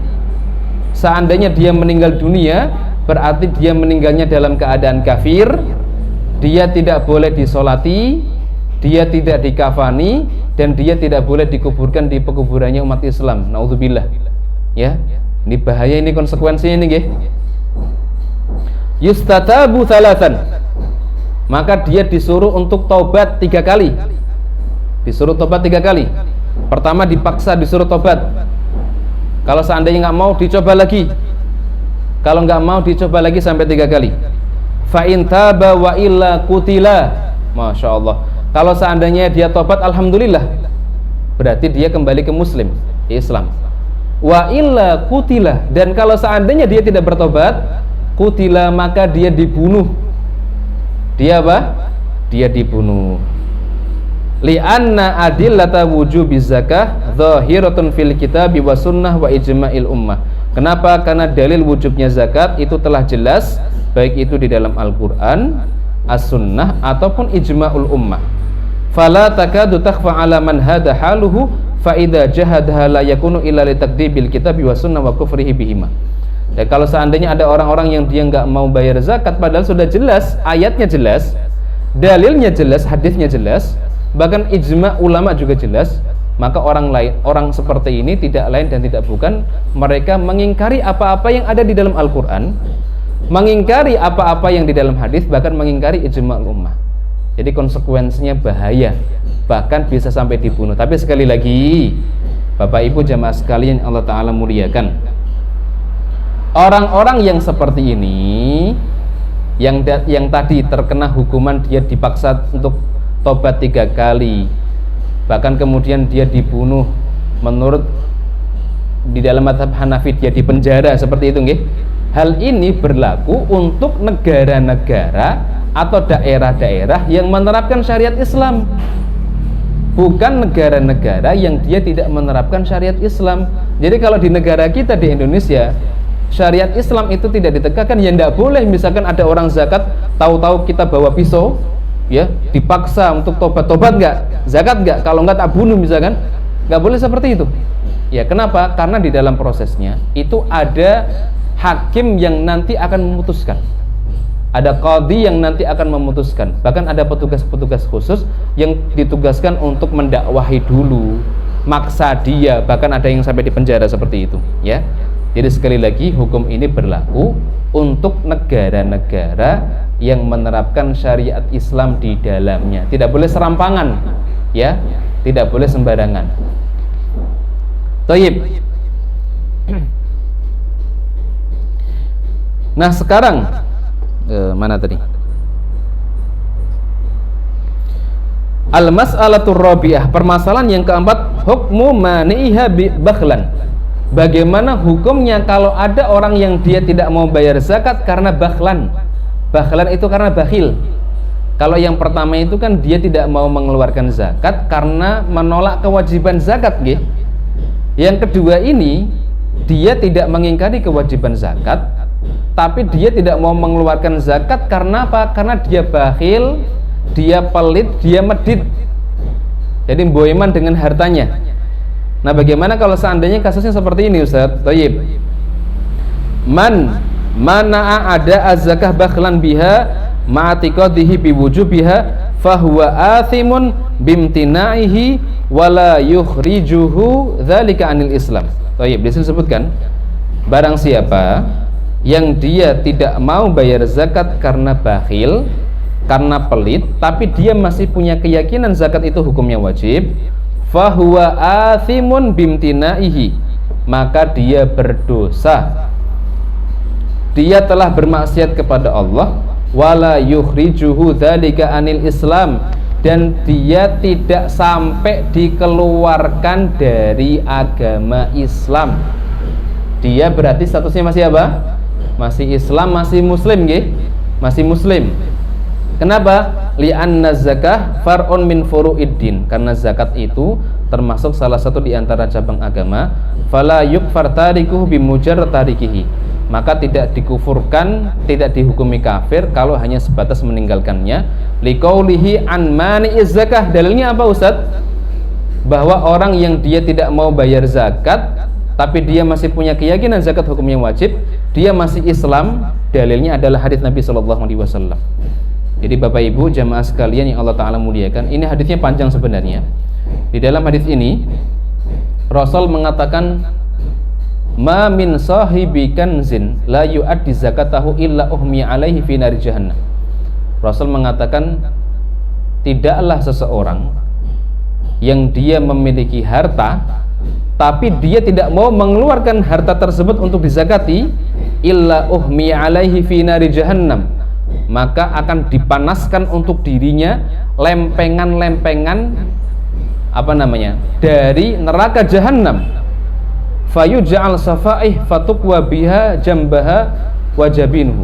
seandainya dia meninggal dunia, berarti dia meninggalnya dalam keadaan kafir. Dia tidak boleh disolati, dia tidak dikafani, dan dia tidak boleh dikuburkan di pekuburannya umat Islam. Naudzubillah. Ya, ini bahaya, ini konsekuensinya ini, nggih. Yustatabu thalathan. Maka dia disuruh untuk taubat 3 kali. Disuruh tobat 3 kali. Pertama dipaksa disuruh tobat. Kalau seandainya nggak mau, dicoba lagi. Kalau nggak mau, dicoba lagi sampai 3 kali. Fa in taba wa illa qutila. Masya Allah. Kalau seandainya dia tobat, alhamdulillah, berarti dia kembali ke Muslim, Islam. Wa illa qutila. Dan kalau seandainya dia tidak bertobat, qutila, maka dia dibunuh. Dia apa? Dia dibunuh. Li'anna adillata wujubiz zakah zahiratun fil kitabi wa sunnah wa ijma'il ummah. Kenapa? Karena dalil wujubnya zakat itu telah jelas, baik itu di dalam Al-Quran, As-Sunnah, ataupun ijma'ul ummah. Fala takadu takhfa ala man hada haluhu fa idza jahadaha la yakunu illa li takdzibil kitabi wa sunnah wa kufrihi bihima. Dan kalau seandainya ada orang-orang yang dia nggak mau bayar zakat, padahal sudah jelas, ayatnya jelas, dalilnya jelas, hadisnya jelas, bahkan ijma ulama juga jelas, maka orang seperti ini tidak lain dan tidak bukan mereka mengingkari apa-apa yang ada di dalam Al-Quran, mengingkari apa-apa yang di dalam hadis, bahkan mengingkari ijma ummah. Jadi konsekuensinya bahaya, bahkan bisa sampai dibunuh. Tapi sekali lagi, Bapak Ibu jamaah sekalian Allah Ta'ala muliakan, orang-orang yang seperti ini, yang tadi terkena hukuman dia dipaksa untuk tobat 3 kali, bahkan kemudian dia dibunuh, menurut di dalam mazhab Hanafi dia dipenjara, seperti itu nggih. Hal ini berlaku untuk negara-negara atau daerah-daerah yang menerapkan syariat Islam, bukan negara-negara yang dia tidak menerapkan syariat Islam. Jadi kalau di negara kita di Indonesia syariat Islam itu tidak ditegakkan, ya tidak boleh. Misalkan ada orang zakat, tahu-tahu kita bawa pisau, ya dipaksa untuk tobat nggak, zakat nggak, kalau nggak tak bunuh misalkan, nggak boleh seperti itu. Ya kenapa? Karena di dalam prosesnya itu ada hakim yang nanti akan memutuskan, ada qadhi yang nanti akan memutuskan, bahkan ada petugas-petugas khusus yang ditugaskan untuk mendakwahi dulu, maksa dia, bahkan ada yang sampai dipenjara seperti itu, ya. Jadi sekali lagi, hukum ini berlaku untuk negara-negara yang menerapkan syariat Islam di dalamnya. Tidak boleh serampangan, ya, tidak boleh sembarangan. Thayyib. Nah sekarang mana tadi? Al-mas'alatur rabi'ah, permasalahan yang keempat, hukmu mani'iha bakhlan. Bagaimana hukumnya kalau ada orang yang dia tidak mau bayar zakat karena bakhlan? Bakhlan itu karena bakhil. Kalau yang pertama itu kan dia tidak mau mengeluarkan zakat karena menolak kewajiban zakat, nggih. Yang kedua ini dia tidak mengingkari kewajiban zakat, tapi dia tidak mau mengeluarkan zakat karena apa? Karena dia bakhil, dia pelit, dia medit. Jadi boeman dengan hartanya. Nah, bagaimana kalau seandainya kasusnya seperti ini, Ustaz? Thayyib. Mana'a ada az-zakah bakhlan biha ma'atiqadihi biwujubiha fahuwa athimun bimtina'ihi wala yukhrijuhu dzalika anil Islam. Thayyib, disebutkan barang siapa yang dia tidak mau bayar zakat karena bakhil, karena pelit, tapi dia masih punya keyakinan zakat itu hukumnya wajib, fahuwa athimun bimtinaihi, maka dia berdosa, dia telah bermaksiat kepada Allah, wala yukhrijuhu dzalika anil Islam, dan dia tidak sampai dikeluarkan dari agama Islam. Dia berarti statusnya masih apa? masih Islam, masih muslim nggih, masih muslim. Kenapa? Li'anna zakah far'un min furu'iddin, karena zakat itu termasuk salah satu di antara cabang agama. Fala yukfar tarikuhu bimujarrad tarikihi, maka tidak dikufurkan, tidak dihukumi kafir kalau hanya sebatas meninggalkannya. Liqaulihi an mani'iz zakah, dalilnya apa Ustaz? Bahwa orang yang dia tidak mau bayar zakat tapi dia masih punya keyakinan zakat hukumnya wajib, dia masih Islam, dalilnya adalah hadis Nabi SAW. Jadi Bapak Ibu jamaah sekalian yang Allah Ta'ala muliakan, ini hadisnya panjang sebenarnya. Di dalam hadis ini Rasul mengatakan, ma min sahibi kanzin la yu'addi zakatahu illa uhmiya alaihi fi nari jahannam. Rasul mengatakan, tidaklah seseorang yang dia memiliki harta tapi dia tidak mau mengeluarkan harta tersebut untuk dizakati, illa uhmiya alaihi fi nari jahannam, maka akan dipanaskan untuk dirinya lempengan-lempengan dari neraka jahanam. Fayuj'al safaih fatukwa biha jambaha wajabinuhu,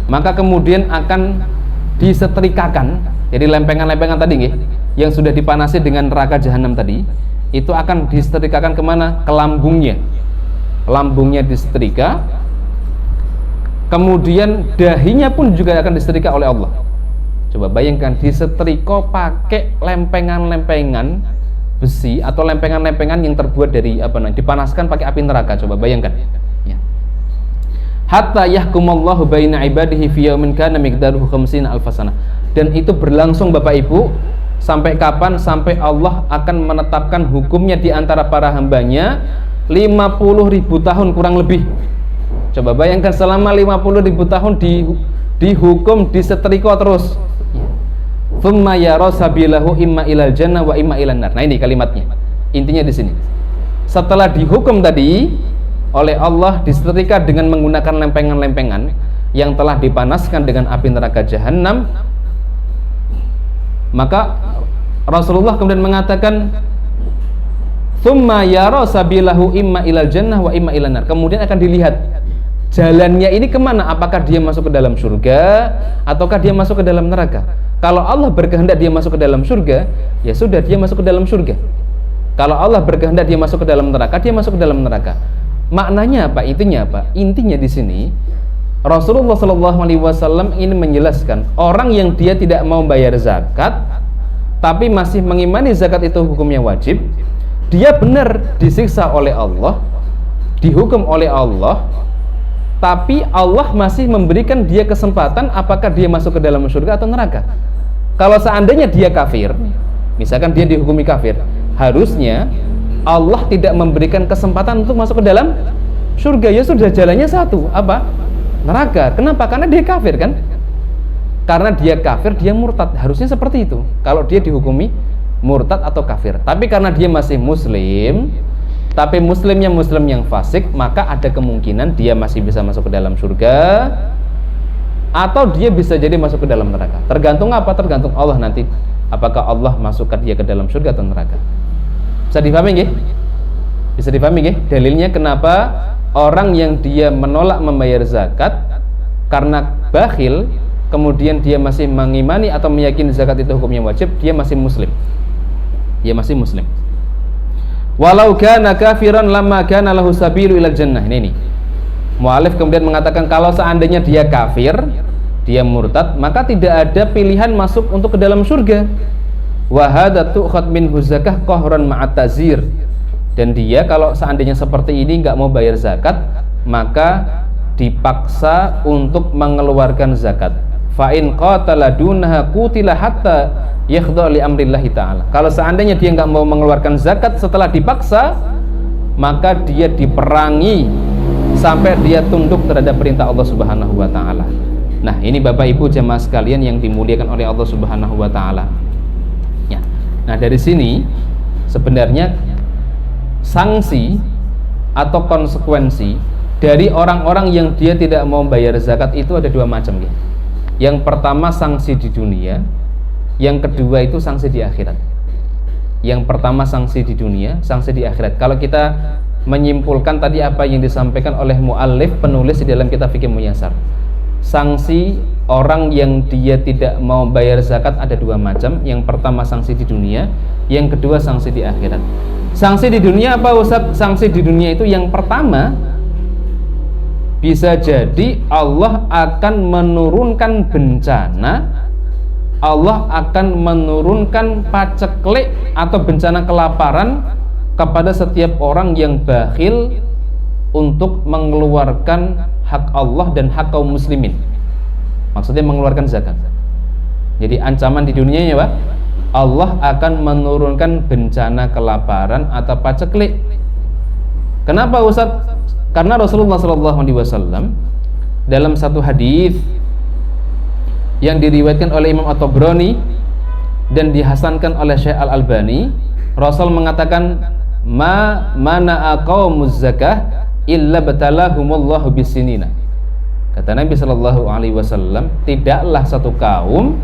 maka kemudian akan disetrikakan. Jadi lempengan-lempengan tadi nggih, yang sudah dipanasi dengan neraka jahanam tadi, itu akan disetrikakan kemana? Ke lambungnya. Lambungnya disetrika, kemudian dahinya pun juga akan disetrika oleh Allah. Coba bayangkan, disetrika pakai lempengan-lempengan besi atau lempengan-lempengan yang terbuat dari dipanaskan pakai api neraka. Coba bayangkan ya. Hatta yahkumallahu baina ibadihi fi yaumin kana miqdaruhu 50 alfasana. Dan itu berlangsung Bapak Ibu sampai kapan? Sampai Allah akan menetapkan hukumnya di antara para hambanya 50.000 tahun kurang lebih. Coba bayangkan selama 50.000 tahun dihukum, disetrika terus. Thumma yara sabilahu imma ilal jannah wa imma ilan nar. Nah ini kalimatnya, intinya di sini. Setelah dihukum tadi oleh Allah, disetrika dengan menggunakan lempengan-lempengan yang telah dipanaskan dengan api neraka jahanam, maka Rasulullah kemudian mengatakan, thumma yara sabilahu imma ilal jannah wa imma ilan nar. Kemudian akan dilihat jalannya ini kemana, apakah dia masuk ke dalam surga ataukah dia masuk ke dalam neraka. Kalau Allah berkehendak dia masuk ke dalam surga, ya sudah, dia masuk ke dalam surga. Kalau Allah berkehendak dia masuk ke dalam neraka, dia masuk ke dalam neraka. Maknanya apa? Intinya apa? Intinya di sini Rasulullah SAW ini menjelaskan, orang yang dia tidak mau bayar zakat tapi masih mengimani zakat itu hukumnya wajib, dia benar disiksa oleh Allah, dihukum oleh Allah, tapi Allah masih memberikan dia kesempatan apakah dia masuk ke dalam surga atau neraka. Kalau seandainya dia kafir, misalkan dia dihukumi kafir, harusnya Allah tidak memberikan kesempatan untuk masuk ke dalam surga. Ya sudah, jalannya satu, apa? Neraka. Kenapa? Karena dia kafir kan? Karena dia kafir, dia murtad. Harusnya seperti itu kalau dia dihukumi murtad atau kafir. Tapi karena dia masih muslim, tapi muslimnya muslim yang fasik, maka ada kemungkinan dia masih bisa masuk ke dalam surga atau dia bisa jadi masuk ke dalam neraka. Tergantung apa? Tergantung Allah nanti, apakah Allah masukkan dia ke dalam surga atau neraka. Bisa dipahami nggih? Bisa dipahami nggih? Dalilnya kenapa orang yang dia menolak membayar zakat karena bakhil, kemudian dia masih mengimani atau meyakini zakat itu hukumnya wajib, dia masih muslim. Dia masih muslim. Walau kana kafiran lamma kana lahu sabilu ilal jannah. Ini mu'alif kemudian mengatakan, kalau seandainya dia kafir, dia murtad, maka tidak ada pilihan masuk untuk ke dalam surga. Wa hadza tu'khad minhu zakah qahran ma'at tazir. Dan dia kalau seandainya seperti ini nggak mau bayar zakat, maka dipaksa untuk mengeluarkan zakat. Fa in qatala dunaha qutila hatta yakhdha li amrillahi ta'ala. Kalau seandainya dia nggak mau mengeluarkan zakat setelah dipaksa, maka dia diperangi sampai dia tunduk terhadap perintah Allah Subhanahu wa taala. Nah, ini Bapak Ibu jemaah sekalian yang dimuliakan oleh Allah Subhanahu wa taala. Ya. Nah, dari sini sebenarnya sanksi atau konsekuensi dari orang-orang yang dia tidak mau bayar zakat itu ada dua macam ya. Yang pertama sanksi di dunia, yang kedua itu sanksi di akhirat. Yang pertama sanksi di dunia, sanksi di akhirat. Kalau kita menyimpulkan tadi apa yang disampaikan oleh muallif penulis di dalam kitab Fiqh Muyassar. Sanksi orang yang dia tidak mau bayar zakat ada dua macam. Yang pertama sanksi di dunia, yang kedua sanksi di akhirat. Sanksi di dunia apa Ustaz? Sanksi di dunia itu yang pertama, bisa jadi Allah akan menurunkan bencana, Allah akan menurunkan paceklik atau bencana kelaparan kepada setiap orang yang bakhil untuk mengeluarkan hak Allah dan hak kaum muslimin. Maksudnya mengeluarkan zakat. Jadi ancaman di dunianya Pak, Allah akan menurunkan bencana kelaparan atau paceklik. Kenapa Ustaz? Karena Rasulullah SAW dalam satu hadis yang diriwayatkan oleh Imam At-Tabrani dan dihasankan oleh Syekh Al-Albani, Rasul mengatakan mana qaumuz zakah illa batalahumullahu bisinina. Kata Nabi SAW, tidaklah satu kaum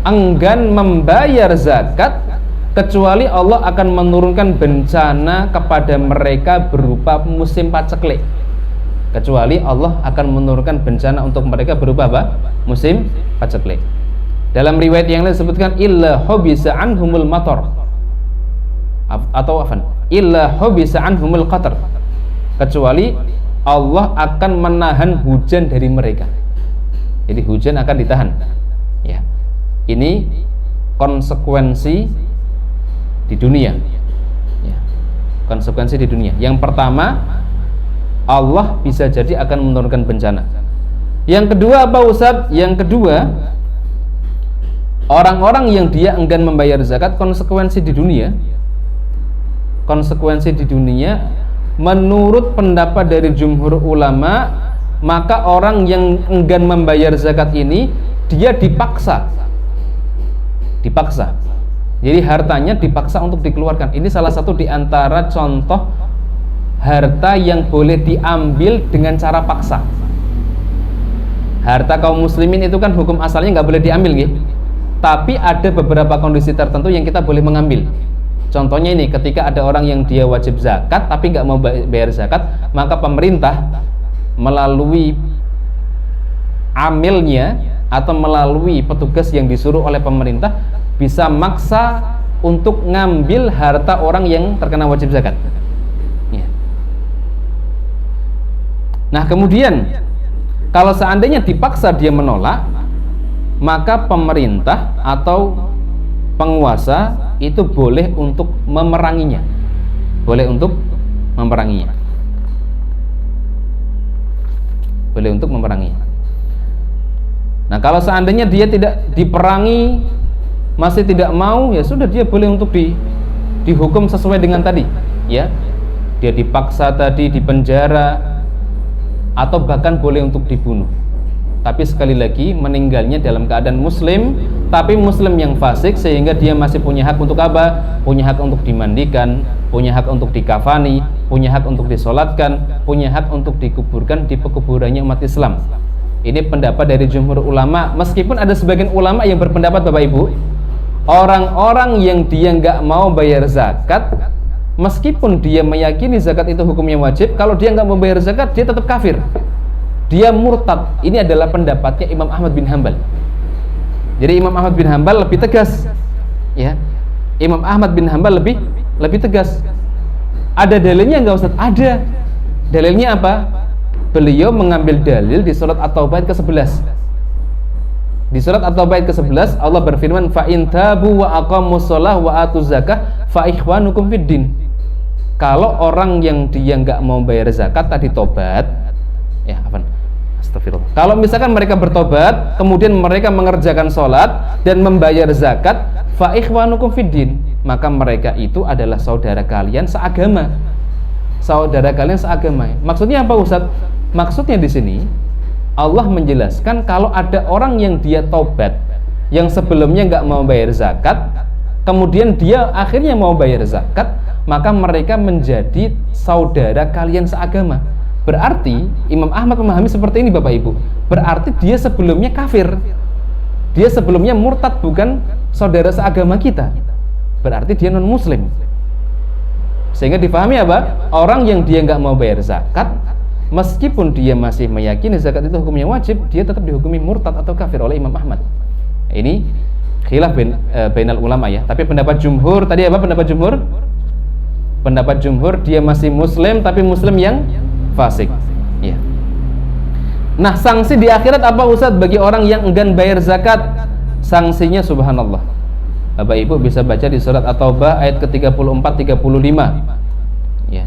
enggan membayar zakat kecuali Allah akan menurunkan bencana kepada mereka berupa musim paceklik. Kecuali Allah akan menurunkan bencana untuk mereka berupa apa? Musim paceklik. Dalam riwayat yang lain disebutkan illa hubisa anhumul matar, atau illa hubisa anhumul qatar, kecuali Allah akan menahan hujan dari mereka. Jadi hujan akan ditahan. Ya. Ini konsekuensi di dunia. Ya. Konsekuensi di dunia. Yang pertama, Allah bisa jadi akan menurunkan bencana. Yang kedua apa Ustaz? Yang kedua, orang-orang yang dia enggan membayar zakat, konsekuensi di dunia. Konsekuensi di dunia menurut pendapat dari jumhur ulama, maka orang yang enggan membayar zakat ini dia dipaksa. Jadi hartanya dipaksa untuk dikeluarkan. Ini salah satu di antara contoh harta yang boleh diambil dengan cara paksa. Harta kaum muslimin itu kan hukum asalnya nggak boleh diambil, gitu. Tapi ada beberapa kondisi tertentu yang kita boleh mengambil. Contohnya ini, ketika ada orang yang dia wajib zakat tapi nggak mau bayar zakat, maka pemerintah melalui amilnya atau melalui petugas yang disuruh oleh pemerintah bisa maksa untuk ngambil harta orang yang terkena wajib zakat. Ya. Nah kemudian kalau seandainya dipaksa dia menolak, maka pemerintah atau penguasa itu boleh untuk memeranginya. Boleh untuk memeranginya. Nah, kalau seandainya dia tidak diperangi, masih tidak mau, ya sudah, dia boleh untuk dihukum sesuai dengan tadi, ya. Dia dipaksa tadi, dipenjara, atau bahkan boleh untuk dibunuh. Tapi sekali lagi meninggalnya dalam keadaan muslim, tapi muslim yang fasik, sehingga dia masih punya hak untuk apa? Punya hak untuk dimandikan, punya hak untuk dikafani, punya hak untuk disolatkan, punya hak untuk dikuburkan di pekuburannya umat Islam. Ini pendapat dari jumhur ulama. Meskipun ada sebagian ulama yang berpendapat, Bapak Ibu, orang-orang yang dia nggak mau bayar zakat, meskipun dia meyakini zakat itu hukumnya wajib, kalau dia nggak mau bayar zakat, dia tetap kafir, dia murtad. Ini adalah pendapatnya Imam Ahmad bin Hanbal. Jadi Imam Ahmad bin Hanbal lebih tegas, ya. Imam Ahmad bin Hanbal lebih tegas. Ada dalilnya nggak Ustaz? Ada. Dalilnya apa? Beliau mengambil dalil di surat At-Taubah ke-11. Di surat At-Taubah ke-11 Allah berfirman, fa in tabu wa aqamus shalah wa atuz zakah fa ikhwanukum fid din. Kalau orang yang dia nggak mau bayar zakat tadi tobat, ya apa? Astagfirullah. Kalau misalkan mereka bertobat, kemudian mereka mengerjakan sholat dan membayar zakat, fa ikhwanukum fid din, maka mereka itu adalah saudara kalian seagama. Saudara kalian seagama. Maksudnya apa Ustaz? Maksudnya di sini Allah menjelaskan kalau ada orang yang dia tobat, yang sebelumnya nggak mau bayar zakat, kemudian dia akhirnya mau bayar zakat, maka mereka menjadi saudara kalian seagama. Berarti Imam Ahmad memahami seperti ini, Bapak Ibu. Berarti dia sebelumnya kafir, dia sebelumnya murtad, bukan saudara seagama kita. Berarti dia non muslim. Sehingga dipahami apa? Orang yang dia nggak mau bayar zakat, meskipun dia masih meyakini zakat itu hukumnya wajib, dia tetap dihukumi murtad atau kafir oleh Imam Ahmad. Ini khilaf bainal ulama ya. Tapi pendapat jumhur tadi apa pendapat jumhur? Pendapat jumhur dia masih muslim tapi muslim yang fasik. Ya. Nah, sanksi di akhirat apa Ustaz bagi orang yang enggan bayar zakat? Sanksinya subhanallah. Bapak Ibu bisa baca di surat At-Taubah ayat ke-34 35. Ya.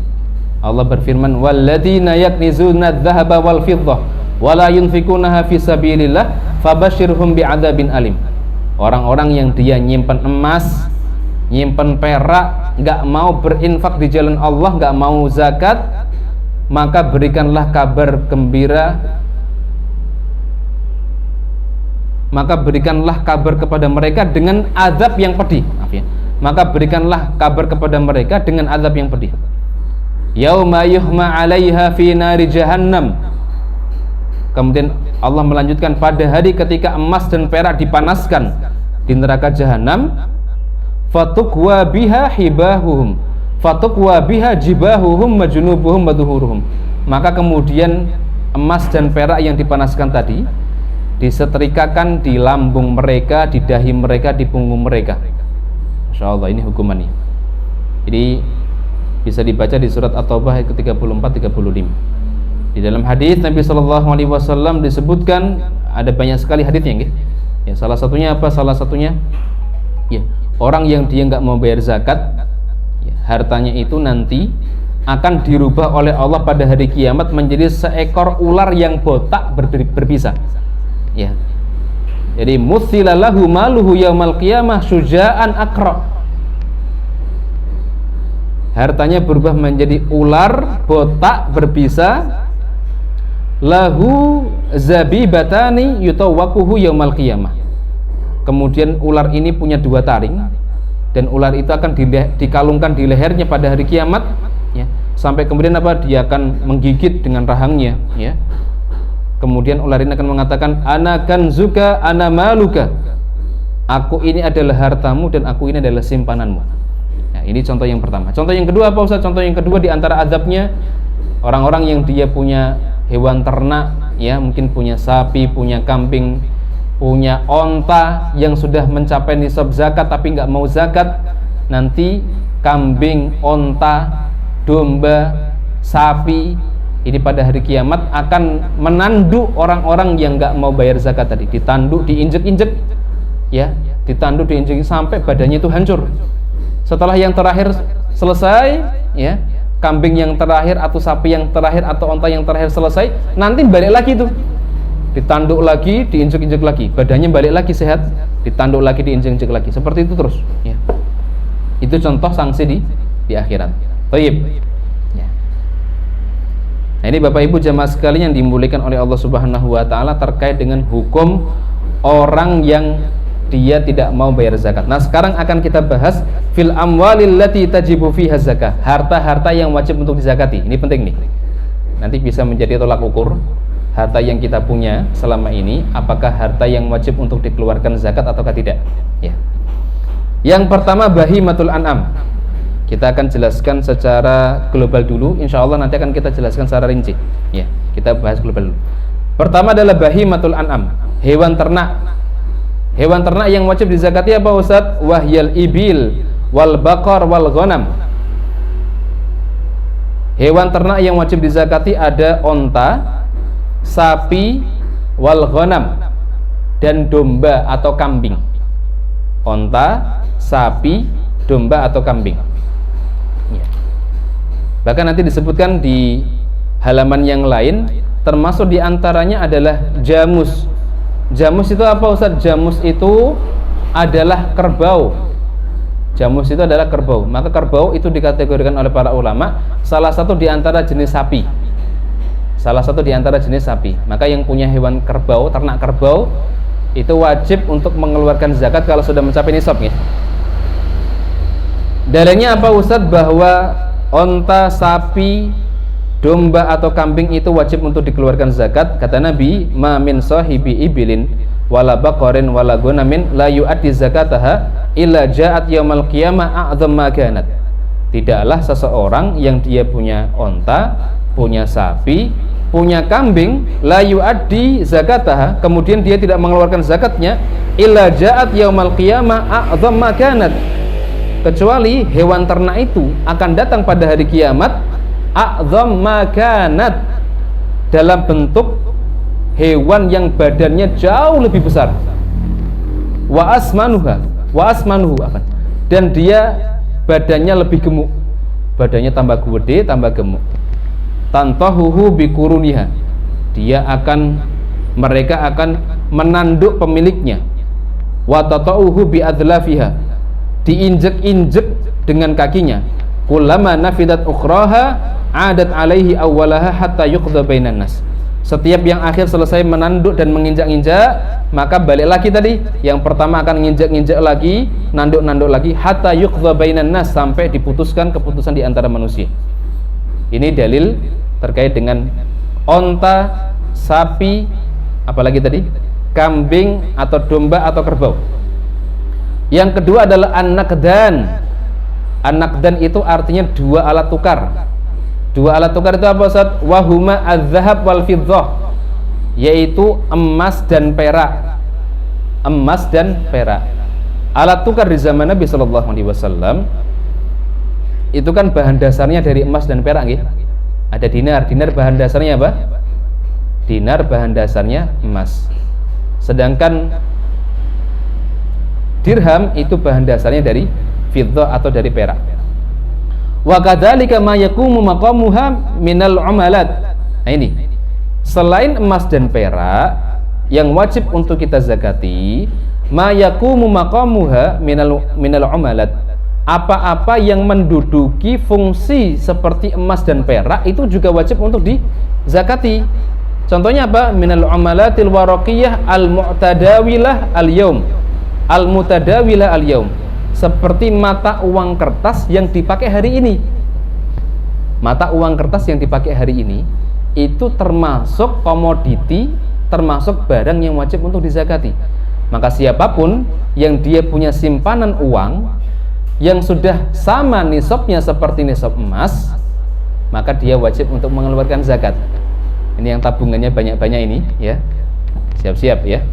Allah berfirman, "Walladzina yaknizuna adz-dzahaba wal fiddah wa la yunfikunaha fi sabilillah fabashshirhum bi'adzabin alim." Orang-orang yang dia nyimpen emas, nyimpen perak, enggak mau berinfak di jalan Allah, enggak mau zakat, maka berikanlah kabar gembira, maka berikanlah kabar kepada mereka dengan azab yang pedih. Maaf ya. Maka berikanlah kabar kepada mereka dengan azab yang pedih. Yauma yuhma 'alaiha fi nari jahannam. Kemudian Allah melanjutkan, pada hari ketika emas dan perak dipanaskan di neraka jahanam, fatukwa biha hibahuhum, fatukwa biha jibahuhum majunubuhum maduhuruhum. Maka kemudian emas dan perak yang dipanaskan tadi disetrikakan di lambung mereka, di dahi mereka, di punggung mereka. Masya Allah, ini hukumannya. Jadi bisa dibaca di surat At-Taubah ayat ke-34-35. Di dalam hadis Nabi SAW disebutkan, ada banyak sekali hadisnya, ya. Salah satunya apa? Salah satunya ya, orang yang dia nggak mau bayar zakat, ya, hartanya itu nanti akan dirubah oleh Allah pada hari kiamat menjadi seekor ular yang botak berbisa. Ya. Jadi muthilalahu maluhu yaumal qiyamah syuja'an aqra. Hartanya berubah menjadi ular botak berbisa, lahu zabibatani yutawwaquhu yaumal qiyamah. Kemudian ular ini punya dua taring dan ular itu akan dikalungkan di lehernya pada hari kiamat, ya. Sampai kemudian apa? Dia akan menggigit dengan rahangnya, ya. Kemudian ular ini akan mengatakan, ana kanzuka ana maluka. Aku ini adalah hartamu dan aku ini adalah simpananmu. Nah, ini contoh yang pertama. Contoh yang kedua apa Ustaz? Contoh yang kedua di antara azabnya, orang-orang yang dia punya hewan ternak, ya, mungkin punya sapi, punya kambing, punya onta yang sudah mencapai nisab zakat tapi nggak mau zakat. Nanti kambing, onta, domba, sapi ini pada hari kiamat akan menanduk orang-orang yang nggak mau bayar zakat tadi. Ditanduk, diinjek-injek, ya, ditanduk, diinjek sampai badannya itu hancur. Setelah yang terakhir selesai, ya, kambing yang terakhir atau sapi yang terakhir atau onta yang terakhir selesai, nanti balik lagi tuh, ditanduk lagi, diinjek-injek lagi, badannya balik lagi sehat, ditanduk lagi, diinjek-injek lagi, seperti itu terus, ya. Itu contoh sanksi di akhirat. Baik. Nah, ini Bapak Ibu jamaah sekalian yang dimuliakan oleh Allah Subhanahu wa taala terkait dengan hukum orang yang dia tidak mau bayar zakat. Nah, sekarang akan kita bahas fil amwalil lati tajibu fiha zakah. Harta-harta yang wajib untuk dizakati. Ini penting nih. Nanti bisa menjadi tolak ukur harta yang kita punya selama ini, apakah harta yang wajib untuk dikeluarkan zakat ataukah tidak, ya. Yang pertama bahimatul an'am. Kita akan jelaskan secara global dulu, insya Allah nanti akan kita jelaskan secara rinci, ya. Kita bahas global dulu. Pertama adalah bahimatul an'am, hewan ternak. Hewan ternak yang wajib dizakati apa Ustaz? Wahyal ibil wal baqar wal ghanam. Hewan ternak yang wajib dizakati ada onta, sapi, wal ghanam, dan domba atau kambing. Onta, sapi, domba atau kambing. Ya. Bahkan nanti disebutkan di halaman yang lain, termasuk diantaranya adalah jamus. Jamus itu apa Ustaz? Jamus itu adalah kerbau. Jamus itu adalah kerbau. Maka kerbau itu dikategorikan oleh para ulama salah satu diantara jenis sapi. Salah satu diantara jenis sapi. Maka yang punya hewan kerbau, ternak kerbau, itu wajib untuk mengeluarkan zakat kalau sudah mencapai nisab, ya. Dalilnya apa Ustaz? Bahwa onta, sapi, domba atau kambing itu wajib untuk dikeluarkan zakat. Kata Nabi, ma min sahibi ibilin wala baqarin wala gunamin la yu'addi zakataha illa ja'at yaumal qiyamah a'dzam ma kanat. Tidaklah seseorang yang dia punya onta, punya sapi, punya kambing, la yuaddi zakataha, kemudian dia tidak mengeluarkan zakatnya, illa ja'at yaumal qiyamah a'dham makanat, kecuali hewan ternak itu akan datang pada hari kiamat a'dham makanat, dalam bentuk hewan yang badannya jauh lebih besar, wa asmanuhu dan dia badannya lebih gemuk, badannya tambah gede, tambah gemuk. Tantahuhu bikuruniha, mereka akan menanduk pemiliknya. Wa tata'uhu biadlafiha, diinjek-injek dengan kakinya. Kullama nafidat ukhraha adat alaihi awwalaha hatta yuqdha bainan nas. Setiap yang akhir selesai menanduk dan menginjak-injak, maka balik lagi tadi, yang pertama akan nginjak-injak lagi, nanduk-nanduk lagi, hatta yuqdha bainan nas, sampai diputuskan keputusan di antara manusia. Ini dalil terkait dengan onta, sapi, apalagi tadi, kambing atau domba atau kerbau. Yang kedua adalah an-naqdan. An-naqdan itu artinya dua alat tukar. Dua alat tukar itu apa, Ustaz? Wahuma az-zahab wal fiddah, yaitu emas dan perak. Emas dan perak. Alat tukar di zaman Nabi sallallahu alaihi wasallam itu kan bahan dasarnya dari emas dan perak, nggih. Ada dinar. Dinar bahan dasarnya apa? Dinar bahan dasarnya emas. Sedangkan dirham itu bahan dasarnya dari fiddah atau dari perak. Wa kadzalika ma yaqumu maqamuha minal umalat. Nah ini, selain emas dan perak yang wajib untuk kita zakati, ma yaqumu maqamuha minal umalat, apa-apa yang menduduki fungsi seperti emas dan perak itu juga wajib untuk dizakati. Contohnya apa? Minal umalatil waraqiyah al-mu'tadawilah al-yaum. Al-mutadawilah al-yaum, seperti mata uang kertas yang dipakai hari ini. Mata uang kertas yang dipakai hari ini itu termasuk komoditi, termasuk barang yang wajib untuk dizakati. Maka siapapun yang dia punya simpanan uang yang sudah sama nisabnya seperti nisab emas, maka dia wajib untuk mengeluarkan zakat. Ini yang tabungannya banyak-banyak ini, ya. Siap-siap ya.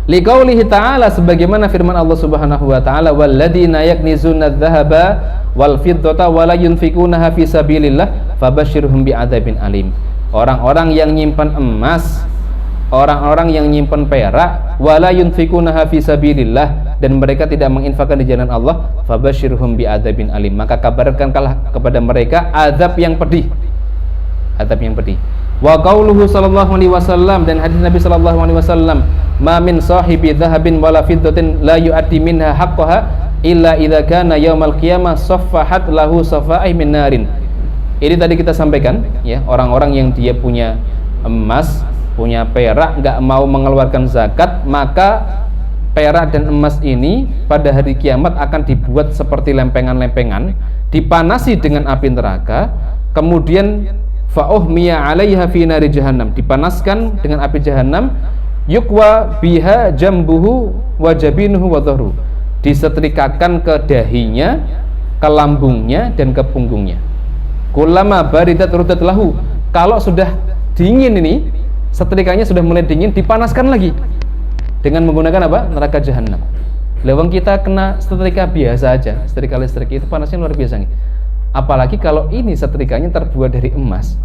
Liqaulihi ta'ala, sebagaimana firman Allah Subhanahu wa taala, walladzina yaknizuna adz-dzahaba wal fiddata wa la yunfikunaha fi sabilillah fabashshirhum bi'adzabin alim. Orang-orang yang nyimpan emas, orang-orang yang nyimpan perak, wa la yunfikunaha fi sabilillah, dan mereka tidak menginfakkan di jalan Allah, fabashshirhum bi'adzabin alim, maka kabarkanlah kepada mereka azab yang pedih. Azab yang pedih. Wa qauluhu sallallahu alaihi wasallam, dan hadis Nabi sallallahu alaihi wasallam, ma min sahibi dhahabin wala fiddatin la yu'addi minha haqqaha illa idza kana yaumal qiyamah saffahat lahu safa'ih min narin. Ini tadi kita sampaikan ya, orang-orang yang dia punya emas, punya perak, enggak mau mengeluarkan zakat, maka perak dan emas ini pada hari kiamat akan dibuat seperti lempengan-lempengan, dipanasi dengan api neraka, kemudian fa'uhmiya 'alaiha fi nari jahannam, dipanaskan dengan api jahannam, yukwa biha jambuhu wa jabinuhu wa dhahru, disetrikakan ke dahinya, ke lambungnya dan ke punggungnya. Kullama baridat rudat lahu, kalau sudah dingin ini, setrikanya sudah mulai dingin, dipanaskan lagi dengan menggunakan apa? Neraka jahannam. Lewang kita kena setrika biasa aja, setrika listrik itu panasnya luar biasa nih. Apalagi kalau ini setrikanya terbuat dari emas,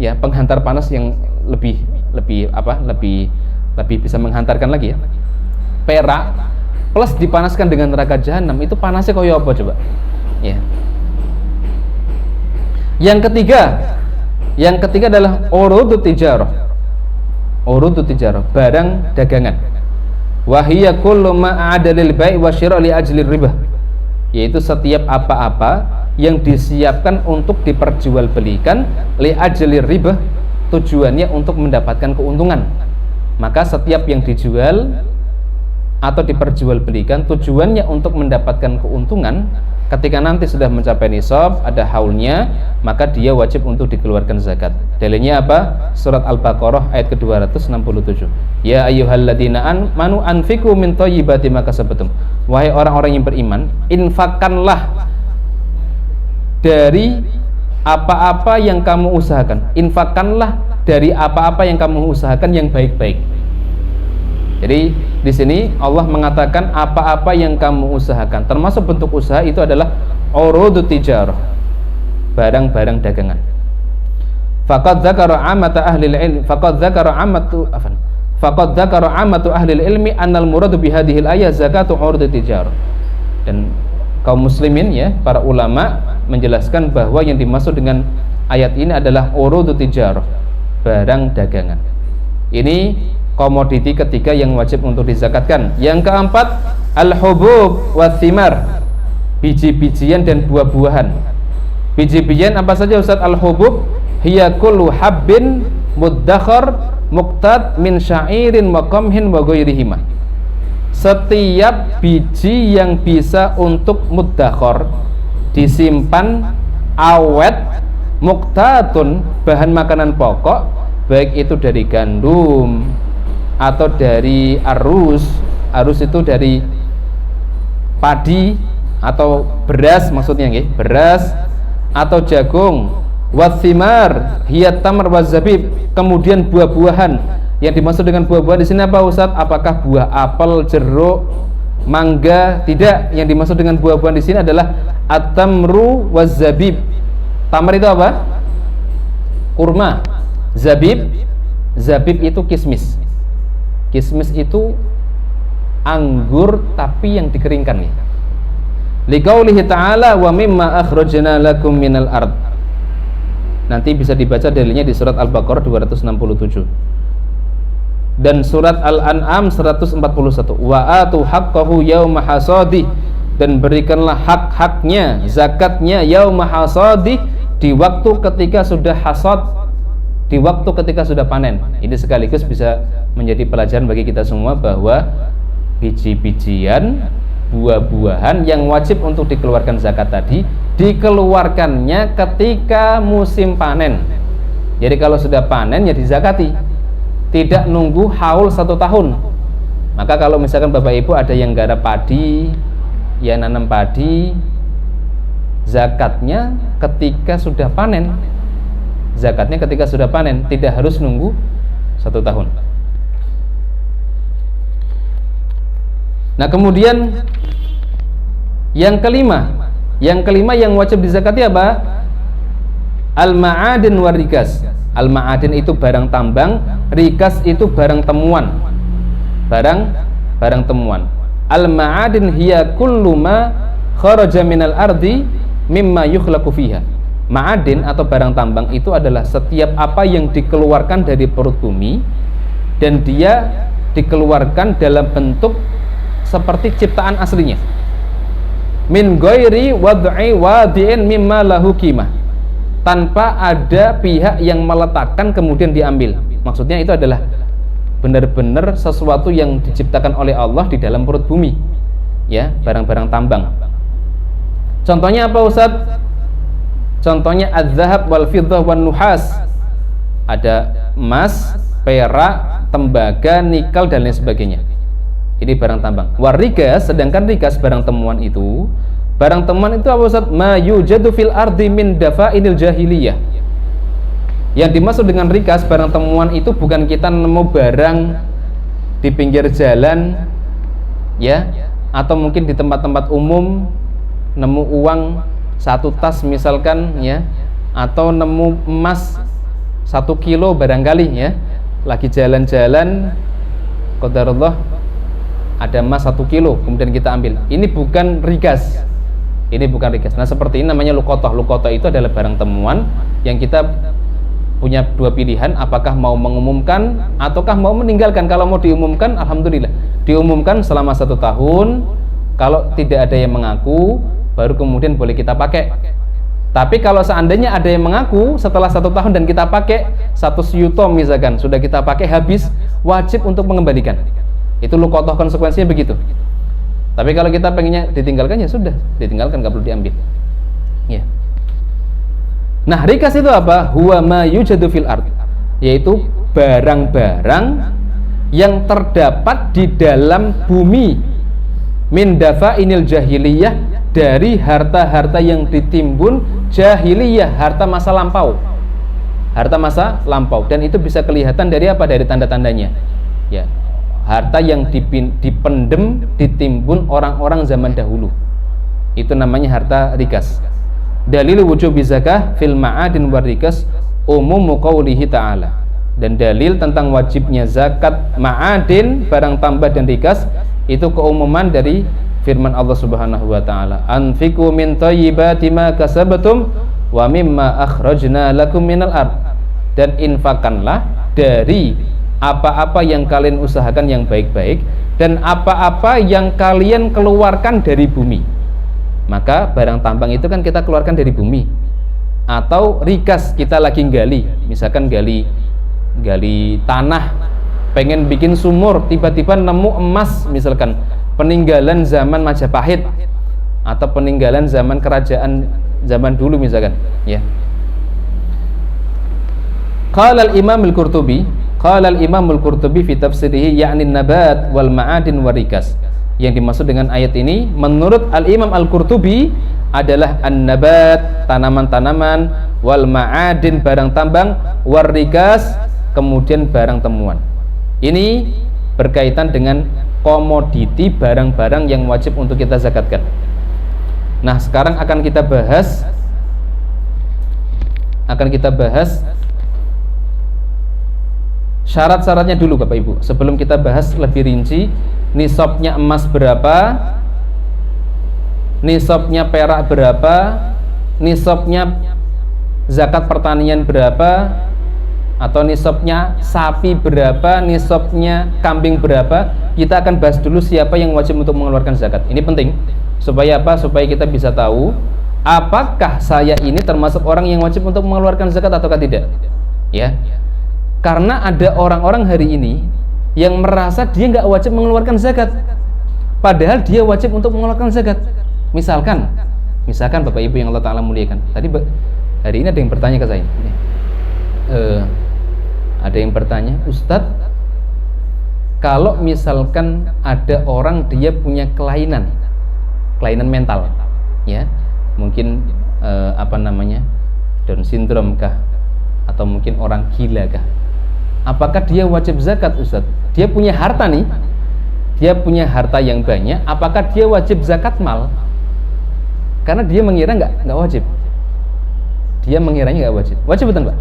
ya, penghantar panas yang lebih bisa menghantarkan lagi ya. Perak plus dipanaskan dengan neraka jahanam, itu panasnya kayak apa coba? Ya. Yang ketiga adalah urudut tijarah. Urudut tijarah, barang dagangan. Wa hiya kullu ma a'ada lil bai' wa syira' li ajli riba, yaitu setiap apa-apa yang disiapkan untuk diperjualbelikan li ajli riba, tujuannya untuk mendapatkan keuntungan. Maka setiap yang dijual atau diperjualbelikan tujuannya untuk mendapatkan keuntungan, ketika nanti sudah mencapai nisab, ada haulnya, maka dia wajib untuk dikeluarkan zakat. Dalilnya apa? Surat Al-Baqarah ayat ke-267. Ya ayyuhalladzina amanu anfiqu min thayyibati ma kasabtum. Wahai orang-orang yang beriman, infakkanlah dari apa-apa yang kamu usahakan. Infakkanlah dari apa-apa yang kamu usahakan yang baik-baik. Jadi di sini Allah mengatakan apa-apa yang kamu usahakan, termasuk bentuk usaha itu adalah urudut tijarah, barang-barang dagangan. Faqad dzakara amata ahli ilmi faqad dzakara amatu ahli ilmi annal muradu bi hadhihi al-ayah zakatu urudut tijarah. Dan kaum muslimin ya, para ulama menjelaskan bahwa yang dimaksud dengan ayat ini adalah urudut tijarah, barang dagangan. Ini komoditi ketiga yang wajib untuk dizakatkan. Yang keempat, al-hubub wathimar, biji-bijian dan buah-buahan. Biji-bijian apa saja Ustaz? Al-hubub hiya kullu habbin muddakhar muqtad min sya'irin wa qamhin wa ghairihima. Setiap biji yang bisa untuk muddakhar, disimpan awet, muqtatun, bahan makanan pokok, baik itu dari gandum atau dari arus itu dari padi atau beras, maksudnya nggih, beras atau jagung. Wathimar hiya tamar wazabib, kemudian buah-buahan. Yang dimaksud dengan buah-buahan di sini apa Ustaz? Apakah buah apel, jeruk, mangga? Tidak. Yang dimaksud dengan buah-buahan di sini adalah at-tamru wazabib. Tamar itu apa? Kurma. Zabib itu kismis. Kismis itu anggur tapi yang dikeringkan nih. Liqaulihi ta'ala wa mimma akhrajna lakum minal ard. Nanti bisa dibaca dalilnya di surat Al-Baqarah 267 dan surat Al-An'am 141. Wa atu haqqahu yauma hasadih, dan berikanlah hak-haknya, zakatnya yauma hasadih, di waktu ketika sudah hasad, di waktu ketika sudah panen. Ini sekaligus bisa menjadi pelajaran bagi kita semua bahwa biji-bijian, buah-buahan yang wajib untuk dikeluarkan zakat tadi dikeluarkannya ketika musim panen. Jadi kalau sudah panen ya dizakati, tidak nunggu haul 1 tahun. Maka kalau misalkan Bapak Ibu ada yang garap padi, ya nanam padi, zakatnya ketika sudah panen. Zakatnya ketika sudah panen, tidak harus nunggu 1 tahun. Nah kemudian yang kelima yang wajib dizakati apa? Al-ma'adin warikas. Al-ma'adin itu barang tambang, rikas itu barang temuan. Barang temuan. Al-ma'adin hiya kullu ma kharaja minal ardi mimma yukhlaqu fiha. Ma'adin atau barang tambang itu adalah setiap apa yang dikeluarkan dari perut bumi dan dia dikeluarkan dalam bentuk seperti ciptaan aslinya. Min ghairi wad'i wadi'in mimma lahu qimah, tanpa ada pihak yang meletakkan kemudian diambil. Maksudnya itu adalah benar-benar sesuatu yang diciptakan oleh Allah di dalam perut bumi, ya, barang-barang tambang. Contohnya apa Ustaz? Contohnya az-zahab wal fiddah wan nuhas. Ada emas, perak, tembaga, nikel dan lain sebagainya. Ini barang tambang. Warikas, sedangkan rikas barang temuan itu. Barang temuan itu apa Ustaz? Ma yujadu fil ardi min dafa'inil jahiliyah. Yang dimaksud dengan rikas barang temuan itu bukan kita nemu barang di pinggir jalan, ya, atau mungkin di tempat-tempat umum nemu uang 1 tas misalkan, ya, atau nemu emas 1 kilo barangkali, ya, lagi jalan-jalan qadarullah ada emas 1 kilo kemudian kita ambil. Ini bukan rikas. Ini bukan rikas. Nah seperti ini namanya luqotoh. Luqotoh itu adalah barang temuan yang kita punya 2 pilihan, apakah mau mengumumkan ataukah mau meninggalkan. Kalau mau diumumkan, alhamdulillah, diumumkan selama 1 tahun. Kalau tidak ada yang mengaku, baru kemudian boleh kita pakai. Tapi kalau seandainya ada yang mengaku setelah 1 tahun dan kita pakai 1 syutom misalkan, sudah kita pakai habis, wajib untuk mengembalikan. Itu luqotoh, konsekuensinya begitu. Tapi kalau kita pengennya ditinggalkan, ya sudah, ditinggalkan, nggak perlu diambil, ya. Nah rikas itu apa? Huwa ma yujadu fil ard, yaitu barang-barang yang terdapat di dalam bumi, min dafa'inil jahiliyah, dari harta-harta yang ditimbun jahiliyah, harta masa lampau. Harta masa lampau, dan itu bisa kelihatan dari apa? Dari tanda-tandanya. Ya. Harta yang dipendem, ditimbun orang-orang zaman dahulu. Itu namanya harta rikas. Dalil wujubi zakah fil ma'adin war rikas umumu qaulihi ta'ala. Dan dalil tentang wajibnya zakat ma'adin, barang tambah dan rikas, itu keumuman dari firman Allah Subhanahu wa taala, anfiqu min thayyibati ma kasabtum wa mimma akhrajna lakum minal ard. Dan infakkanlah dari apa-apa yang kalian usahakan yang baik-baik dan apa-apa yang kalian keluarkan dari bumi. Maka barang tambang itu kan kita keluarkan dari bumi, atau rikas kita lagi gali, misalkan gali tanah, pengen bikin sumur, tiba-tiba nemu emas, misalkan peninggalan zaman Majapahit atau peninggalan zaman kerajaan zaman dulu misalkan, ya. Qala al-Imam al-Qurtubi fi tafsirihi ya'ni nabat wal ma'adin wa rikas. Yang dimaksud dengan ayat ini menurut Al-Imam Al-Qurtubi adalah an-nabat, tanaman-tanaman, wal ma'adin, barang tambang, war rikas, kemudian barang temuan. Ini berkaitan dengan komoditi, barang-barang yang wajib untuk kita zakatkan. Nah, sekarang akan kita bahas syarat-syaratnya dulu Bapak Ibu. Sebelum kita bahas lebih rinci, nisabnya emas berapa, nisabnya perak berapa, nisabnya zakat pertanian berapa, atau nisabnya sapi berapa, nisabnya kambing berapa. Kita akan bahas dulu siapa yang wajib untuk mengeluarkan zakat. Ini penting supaya apa? Supaya kita bisa tahu apakah saya ini termasuk orang yang wajib untuk mengeluarkan zakat ataukah tidak. Ya. Karena ada orang-orang hari ini yang merasa dia nggak wajib mengeluarkan zakat, padahal dia wajib untuk mengeluarkan zakat. Misalkan Bapak Ibu yang Allah Ta'ala muliakan, tadi hari ini ada yang bertanya ke saya, ada yang bertanya, Ustadz, kalau misalkan ada orang dia punya kelainan mental, ya, mungkin Down syndrome kah, atau mungkin orang gila kah? Apakah dia wajib zakat, Ustadz? Dia punya harta nih, dia punya harta yang banyak. Apakah dia wajib zakat mal? Karena dia mengira nggak wajib. Dia mengiranya nggak wajib. Wajib betul Mbak?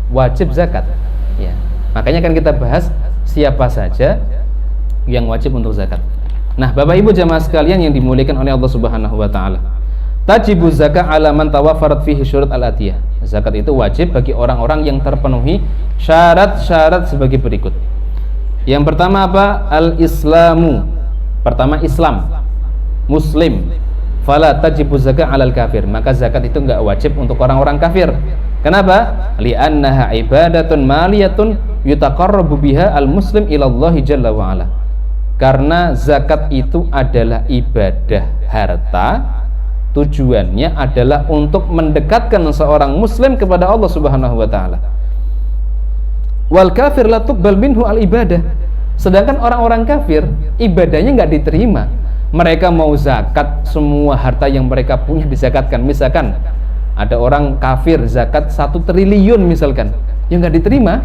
Wajib zakat. Ya. Makanya kan kita bahas siapa saja yang wajib untuk zakat. Nah, Bapak Ibu jamaah sekalian yang dimuliakan oleh Allah Subhanahu wa taala. Tajibu zakah ala man tawaffarat fihi syurut al-atiyah. Zakat itu wajib bagi orang-orang yang terpenuhi syarat-syarat sebagai berikut. Yang pertama apa? Al-Islamu. Pertama Islam, Muslim. Fala tajibu zakah alal kafir. Maka zakat itu enggak wajib untuk orang-orang kafir. Kenapa? Li'annaha ibadatun maliyatun yutaqarrabu biha al-muslim ila Allah jalla wa ala. Karena zakat itu adalah ibadah harta, tujuannya adalah untuk mendekatkan seorang muslim kepada Allah Subhanahu wa taala. Wal kafir la tuqbal minhu al ibadah. Sedangkan orang-orang kafir ibadahnya enggak diterima. Mereka mau zakat, semua harta yang mereka punya dizakatkan. Misalkan ada orang kafir zakat 1 triliun misalkan, ya enggak diterima.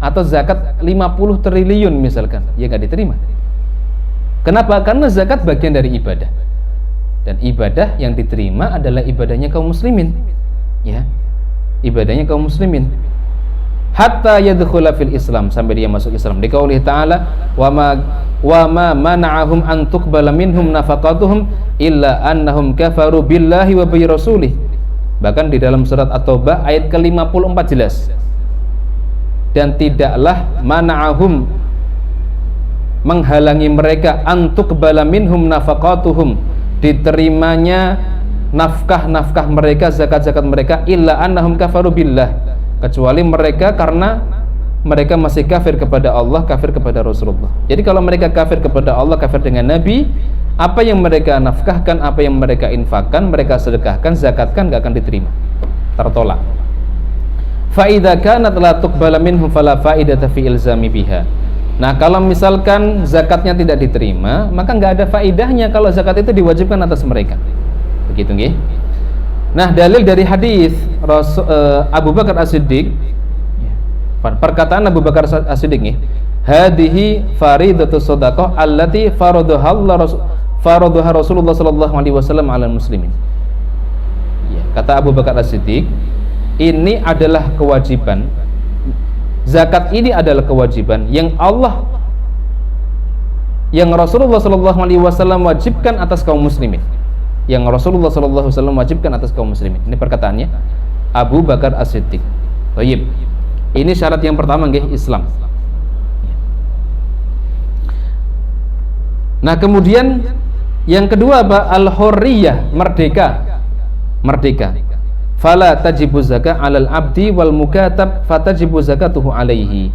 Atau zakat 50 triliun misalkan, ya enggak diterima. Kenapa? Karena zakat bagian dari ibadah. Dan ibadah yang diterima adalah ibadahnya kaum muslimin, ya, ibadahnya kaum muslimin. Hatta yadkhula fil Islam, sampai dia masuk Islam. Dikaulih ta'ala, wa ma mana'ahum an tuqbala minhum nafaqatuhum illa annahum kafaru billahi wa bi rasulih. Bahkan di dalam surat At-Taubah ayat ke-54 jelas. Dan tidaklah mana'ahum, menghalangi mereka, an tuqbala minhum nafaqatuhum, diterimanya nafkah mereka, zakat-zakat mereka, illa annahum kafaru billah, kecuali mereka karena mereka masih kafir kepada Allah, kafir kepada Rasulullah. Jadi kalau mereka kafir kepada Allah, kafir dengan Nabi, apa yang mereka nafkahkan, apa yang mereka infakkan, mereka sedekahkan, zakatkan, gak akan diterima, tertolak. Fa idza kanat la tuqbala minhum fala faidata fi ilzami biha. Nah, kalau misalkan zakatnya tidak diterima, maka nggak ada faedahnya kalau zakat itu diwajibkan atas mereka. Begitu nggih. Nah, dalil dari hadis Abu Bakar As-Siddiq, perkataan Abu Bakar As-Siddiq nggih, hadhihi faridatus shadaqah allati faradhaha Rasulullah sallallahu alaihi wasallam 'alal muslimin. Ya, kata Abu Bakar As-Siddiq, ini adalah kewajiban. Zakat ini adalah kewajiban yang Rasulullah sallallahu alaihi wasallam wajibkan atas kaum muslimin. Yang Rasulullah sallallahu alaihi wasallam wajibkan atas kaum muslimin. Ini perkataannya Abu Bakar As-Siddiq. Baik. Ini syarat yang pertama nggih, Islam. Nah, kemudian yang kedua apa? Al-hurriyah, merdeka. Merdeka. Fala tajibu zakah 'alal 'abdi wal mukatab fatajibu zakatuhu 'alaihi.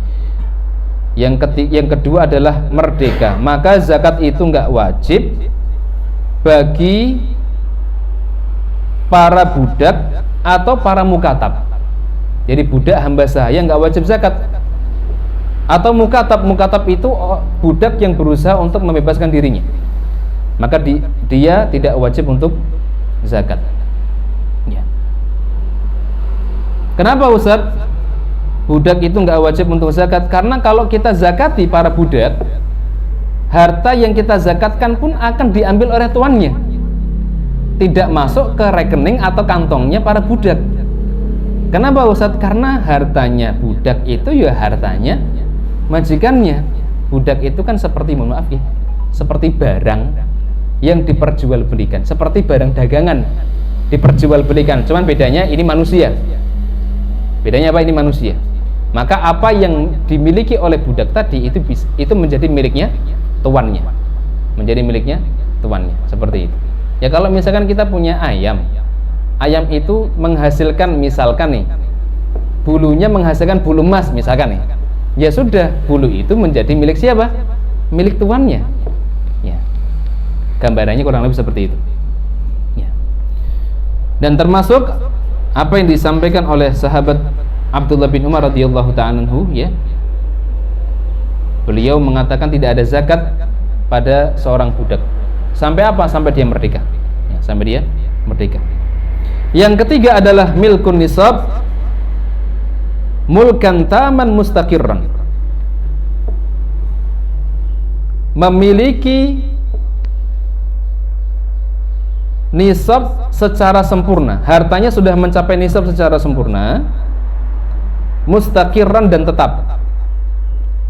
Yang kedua adalah merdeka. Maka zakat itu enggak wajib bagi para budak atau para mukatab. Jadi budak hamba sahaya enggak wajib zakat. Atau mukatab itu budak yang berusaha untuk membebaskan dirinya. Maka dia tidak wajib untuk zakat. Ya. Kenapa Ustaz? Budak itu nggak wajib untuk zakat? Karena kalau kita zakati para budak, harta yang kita zakatkan pun akan diambil oleh tuannya, tidak masuk ke rekening atau kantongnya para budak. Kenapa Ustaz? Karena hartanya budak itu ya hartanya majikannya. Budak itu kan seperti, mohon maaf ya, seperti barang yang diperjualbelikan, seperti barang dagangan diperjualbelikan. Cuman bedanya ini manusia. Bedanya apa? Ini manusia. Maka apa yang dimiliki oleh budak tadi itu menjadi miliknya tuannya. Menjadi miliknya tuannya. Seperti itu. Ya kalau misalkan kita punya ayam. Ayam itu menghasilkan, misalkan nih, bulunya menghasilkan bulu emas misalkan nih. Ya sudah, bulu itu menjadi milik siapa? Milik tuannya. Ya. Gambarannya kurang lebih seperti itu. Ya. Dan termasuk apa yang disampaikan oleh sahabat Abdullah bin Umar radhiyallahu ta'ala anhu, ya. Beliau mengatakan tidak ada zakat pada seorang budak. Sampai apa? Sampai dia merdeka. Ya, sampai dia merdeka. Yang ketiga adalah milkun nisab mulkan taman mustaqirran. Memiliki nisab secara sempurna, hartanya sudah mencapai nisab secara sempurna, mustaqirran dan tetap.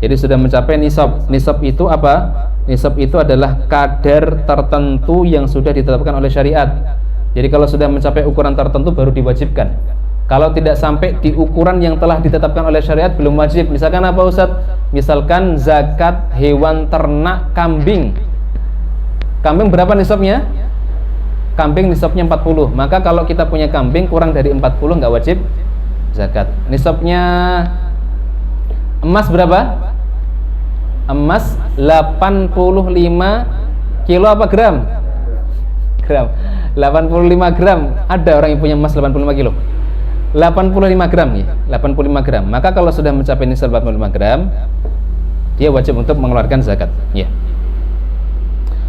Jadi sudah mencapai nisab. Nisab itu apa? Nisab itu adalah kadar tertentu yang sudah ditetapkan oleh syariat. Jadi kalau sudah mencapai ukuran tertentu baru diwajibkan. Kalau tidak sampai di ukuran yang telah ditetapkan oleh syariat belum wajib. Misalkan apa Ustaz? Misalkan zakat hewan ternak kambing. Kambing berapa nisabnya? Kambing nisabnya 40. Maka kalau kita punya kambing kurang dari 40 nggak wajib zakat. Nisabnya emas berapa? Emas 85 kilo apa gram? Gram. 85 gram. Ada orang yang punya emas 85 kilo. 85 gram ya. 85 gram. Maka kalau sudah mencapai nisab 85 gram, dia wajib untuk mengeluarkan zakat. Ya.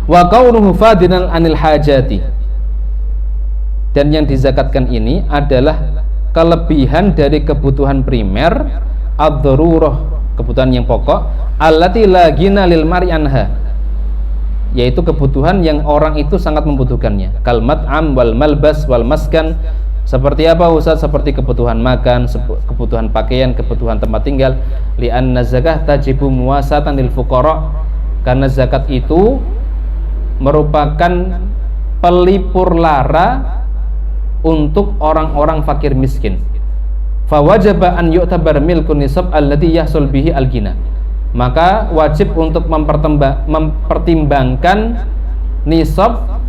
Wa qawluhu fadinan anil hajati. Dan yang dizakatkan ini adalah kelebihan dari kebutuhan primer, ad-darurah, kebutuhan yang pokok, allati la ghina lil mar'i anha, yaitu kebutuhan yang orang itu sangat membutuhkannya, kal mat'am wal malbas wal maskan. Seperti apa Ustaz? Seperti kebutuhan makan, kebutuhan pakaian, kebutuhan tempat tinggal. Li'anna zakah tajibu muwasatan lil fuqara, karena zakat itu merupakan pelipur lara untuk orang-orang fakir miskin. Fawajaba an yu'tabar milkun nisab alladhi yahsul bihi al-ghina. Maka wajib untuk mempertimbangkan nisab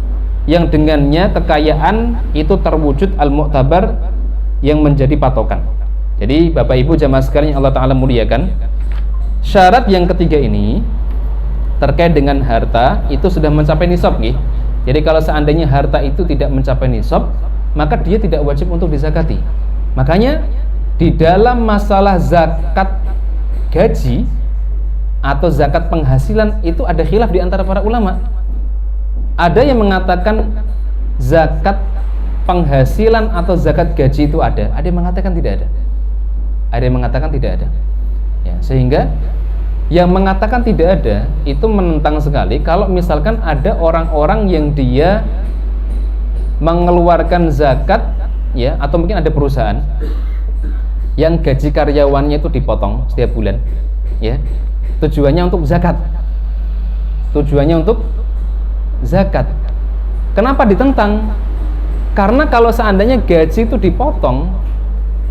yang dengannya kekayaan itu terwujud al-mu'tabar, yang menjadi patokan. Jadi Bapak Ibu jamaah sekalian yang Allah Ta'ala muliakan, syarat yang ketiga ini terkait dengan harta itu sudah mencapai nisab nih. Jadi kalau seandainya harta itu tidak mencapai nisab, maka dia tidak wajib untuk dizakati. Makanya di dalam masalah zakat gaji atau zakat penghasilan itu ada khilaf di antara para ulama. Ada yang mengatakan zakat penghasilan atau zakat gaji itu ada yang mengatakan tidak ada. Ada yang mengatakan tidak ada. Ya, sehingga yang mengatakan tidak ada itu menentang sekali kalau misalkan ada orang-orang yang dia mengeluarkan zakat, ya, atau mungkin ada perusahaan yang gaji karyawannya itu dipotong setiap bulan, ya, tujuannya untuk zakat. Tujuannya untuk zakat. Kenapa ditentang? Karena kalau seandainya gaji itu dipotong,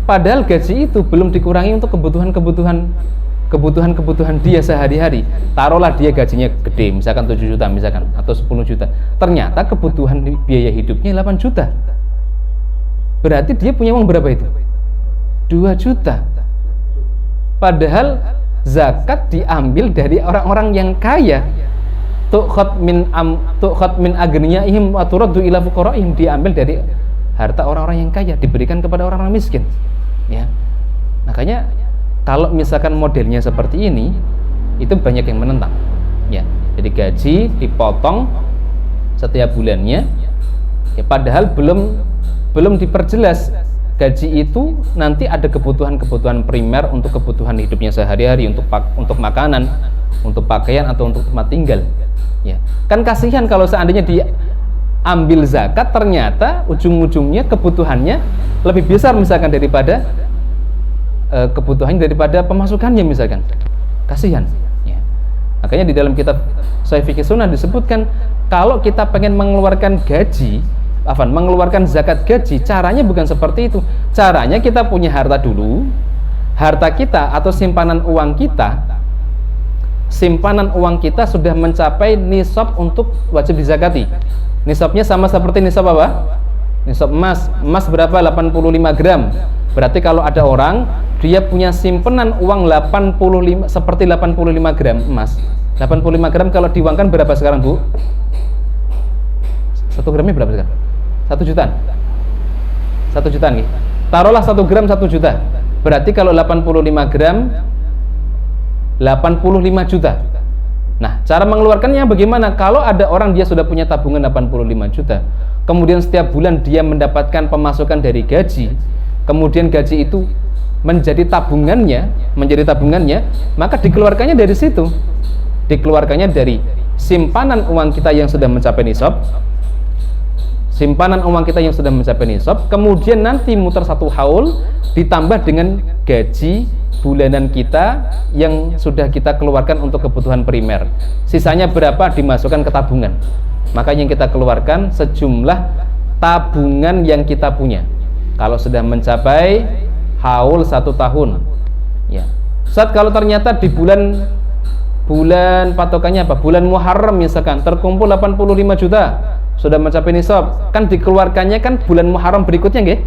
padahal gaji itu belum dikurangi untuk kebutuhan dia sehari-hari. Taruhlah dia gajinya gede, misalkan 7 juta misalkan, atau 10 juta. Ternyata kebutuhan biaya hidupnya 8 juta. Berarti dia punya uang berapa itu? 2 juta. Padahal zakat diambil dari orang-orang yang kaya. Tu'khad min agniyaihim wa turaddu ila fuqaraihim, diambil dari harta orang-orang yang kaya, diberikan kepada orang-orang miskin. Ya. Makanya kalau misalkan modelnya seperti ini, itu banyak yang menentang. Ya. Jadi gaji dipotong setiap bulannya. Ya, padahal belum diperjelas gaji itu nanti ada kebutuhan-kebutuhan primer untuk kebutuhan hidupnya sehari-hari, untuk makanan, untuk pakaian, atau untuk tempat tinggal. Ya, kan kasihan kalau seandainya diambil zakat ternyata ujung-ujungnya kebutuhannya lebih besar misalkan daripada kebutuhannya daripada pemasukannya misalkan. Kasihan. Ya. Makanya di dalam kitab Sahih Fiqh Sunnah disebutkan kalau kita pengen mengeluarkan mengeluarkan zakat gaji, caranya bukan seperti itu. Caranya kita punya harta dulu, harta kita atau simpanan uang kita sudah mencapai nisab untuk wajib dizakati. Nisabnya sama seperti nisab apa? Nisab emas. Emas berapa? 85 gram. Berarti kalau ada orang dia punya simpenan uang 85 gram emas. 85 gram kalau diuangkan berapa sekarang, Bu? 1 gramnya berapa sekarang? 1 jutaan. 1 jutaan nih. Taruhlah 1 gram 1 juta. Berarti kalau 85 gram 85 juta. Nah, cara mengeluarkannya bagaimana? Kalau ada orang dia sudah punya tabungan 85 juta, kemudian setiap bulan dia mendapatkan pemasukan dari gaji, kemudian gaji itu menjadi tabungannya, maka dikeluarkannya dari situ. Dikeluarkannya dari simpanan uang kita yang sudah mencapai nisab. Simpanan uang kita yang sudah mencapai nisab, kemudian nanti muter 1 haul ditambah dengan gaji bulanan kita yang sudah kita keluarkan untuk kebutuhan primer. Sisanya berapa dimasukkan ke tabungan. Maka yang kita keluarkan sejumlah tabungan yang kita punya. Kalau sudah mencapai haul 1 tahun, ya. Saat kalau ternyata di bulan patokannya apa? Bulan Muharram misalkan terkumpul 85 juta, sudah mencapai nisab, kan dikeluarkannya kan bulan Muharram berikutnya, nggih.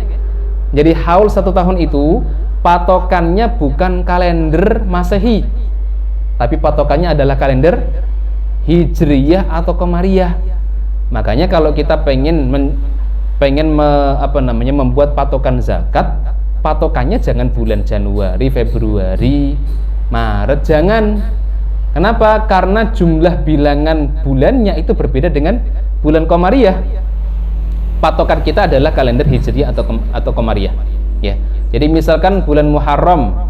Jadi haul 1 tahun itu patokannya bukan kalender Masehi, tapi patokannya adalah kalender Hijriyah atau Qamariyah. Makanya kalau kita pengen membuat patokan zakat, patokannya jangan bulan Januari, Februari, Maret, jangan. Kenapa? Karena jumlah bilangan bulannya itu berbeda dengan bulan Qamariyah. Patokan kita adalah kalender Hijriyah atau Qamariyah. Ya. Jadi misalkan bulan Muharram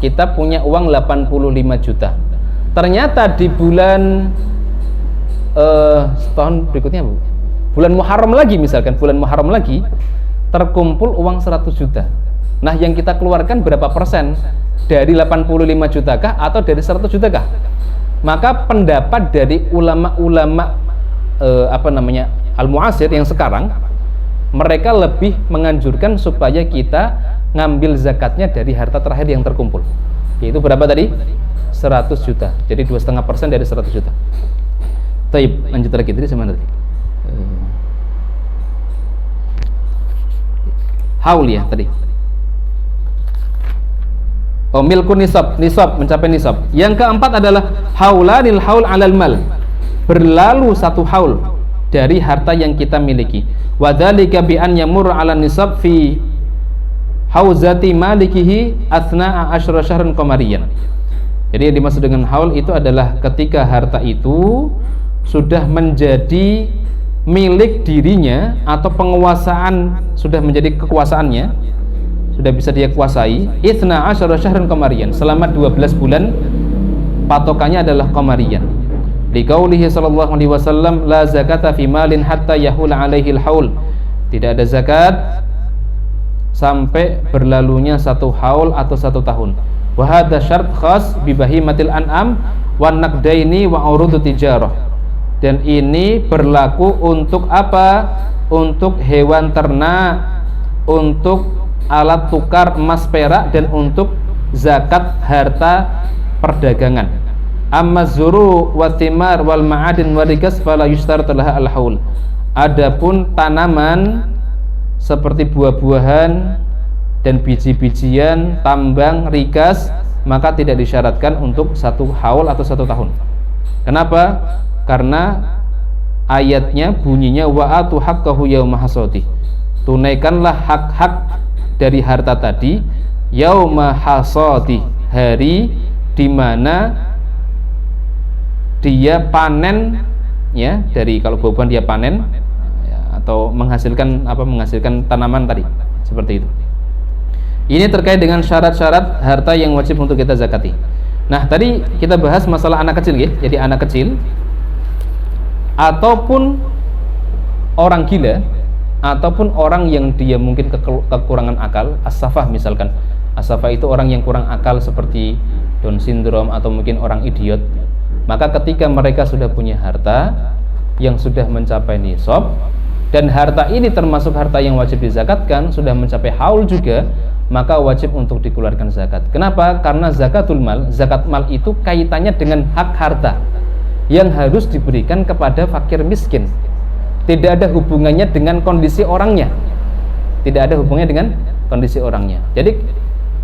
kita punya uang 85 juta. Ternyata di bulan setahun berikutnya, Bu, bulan Muharram lagi terkumpul uang 100 juta. Nah, yang kita keluarkan berapa persen? Dari 85 juta kah atau dari 100 juta kah? Maka pendapat dari ulama-ulama al-mu'asir yang sekarang, mereka lebih menganjurkan supaya kita ngambil zakatnya dari harta terakhir yang terkumpul, yaitu berapa tadi? 100 juta. Jadi 2,5% dari 100 juta. Taib, lanjut lagi tadi sama tadi. Haul ya tadi. Oh, milku nisab mencapai nisab. Yang keempat adalah haulanil haul alal mal. Berlalu 1 haul dari harta yang kita miliki. Wadzalika bi an yamur 'ala nisab fi hauzati malikihi athna'a asyra syahran qamariyan. Jadi yang dimaksud dengan haul itu adalah ketika harta itu sudah menjadi milik dirinya atau penguasaan, sudah menjadi kekuasaannya, sudah bisa dia kuasai. 12 syahran qamariyan, selama 12 bulan patokannya adalah qamariyan. Liqaulihi sallallahu alaihi wasallam, la zakata fi malin hatta yahul alaihi al-haul. Tidak ada zakat sampai berlalunya 1 haul atau 1 tahun. Wa hadza syart khas bi bahimatil an'am wan naqdaini wa urudut tijarah. Dan ini berlaku untuk apa? Untuk hewan ternak, untuk alat tukar emas perak, dan untuk zakat harta perdagangan. Amma zuru wa thimar wal ma'adin wa rikas fala yushtaratu laha al-haul. Adapun tanaman seperti buah-buahan dan biji-bijian, tambang, rikas, maka tidak disyaratkan untuk 1 haul atau 1 tahun. Kenapa? Karena ayatnya bunyinya wa'atu haqqahu yauma hasadi. Tunaikanlah hak-hak dari harta tadi yauma hasadi, hari di mana dia panen, ya, dari kalau buah-buahan dia panen ya, atau menghasilkan tanaman tadi, seperti itu. Ini terkait dengan syarat-syarat harta yang wajib untuk kita zakati. Nah, tadi kita bahas masalah anak kecil, ya. Jadi anak kecil ataupun orang gila ataupun orang yang dia mungkin kekurangan akal, as-safah misalkan. As-safah itu orang yang kurang akal seperti Down syndrome atau mungkin orang idiot. Maka ketika mereka sudah punya harta yang sudah mencapai nisab, dan harta ini termasuk harta yang wajib dizakatkan, sudah mencapai haul juga, maka wajib untuk dikeluarkan zakat. Kenapa? Karena zakatul mal, zakat mal itu kaitannya dengan hak harta yang harus diberikan kepada fakir miskin. Tidak ada hubungannya dengan kondisi orangnya. Tidak ada hubungannya dengan kondisi orangnya. Jadi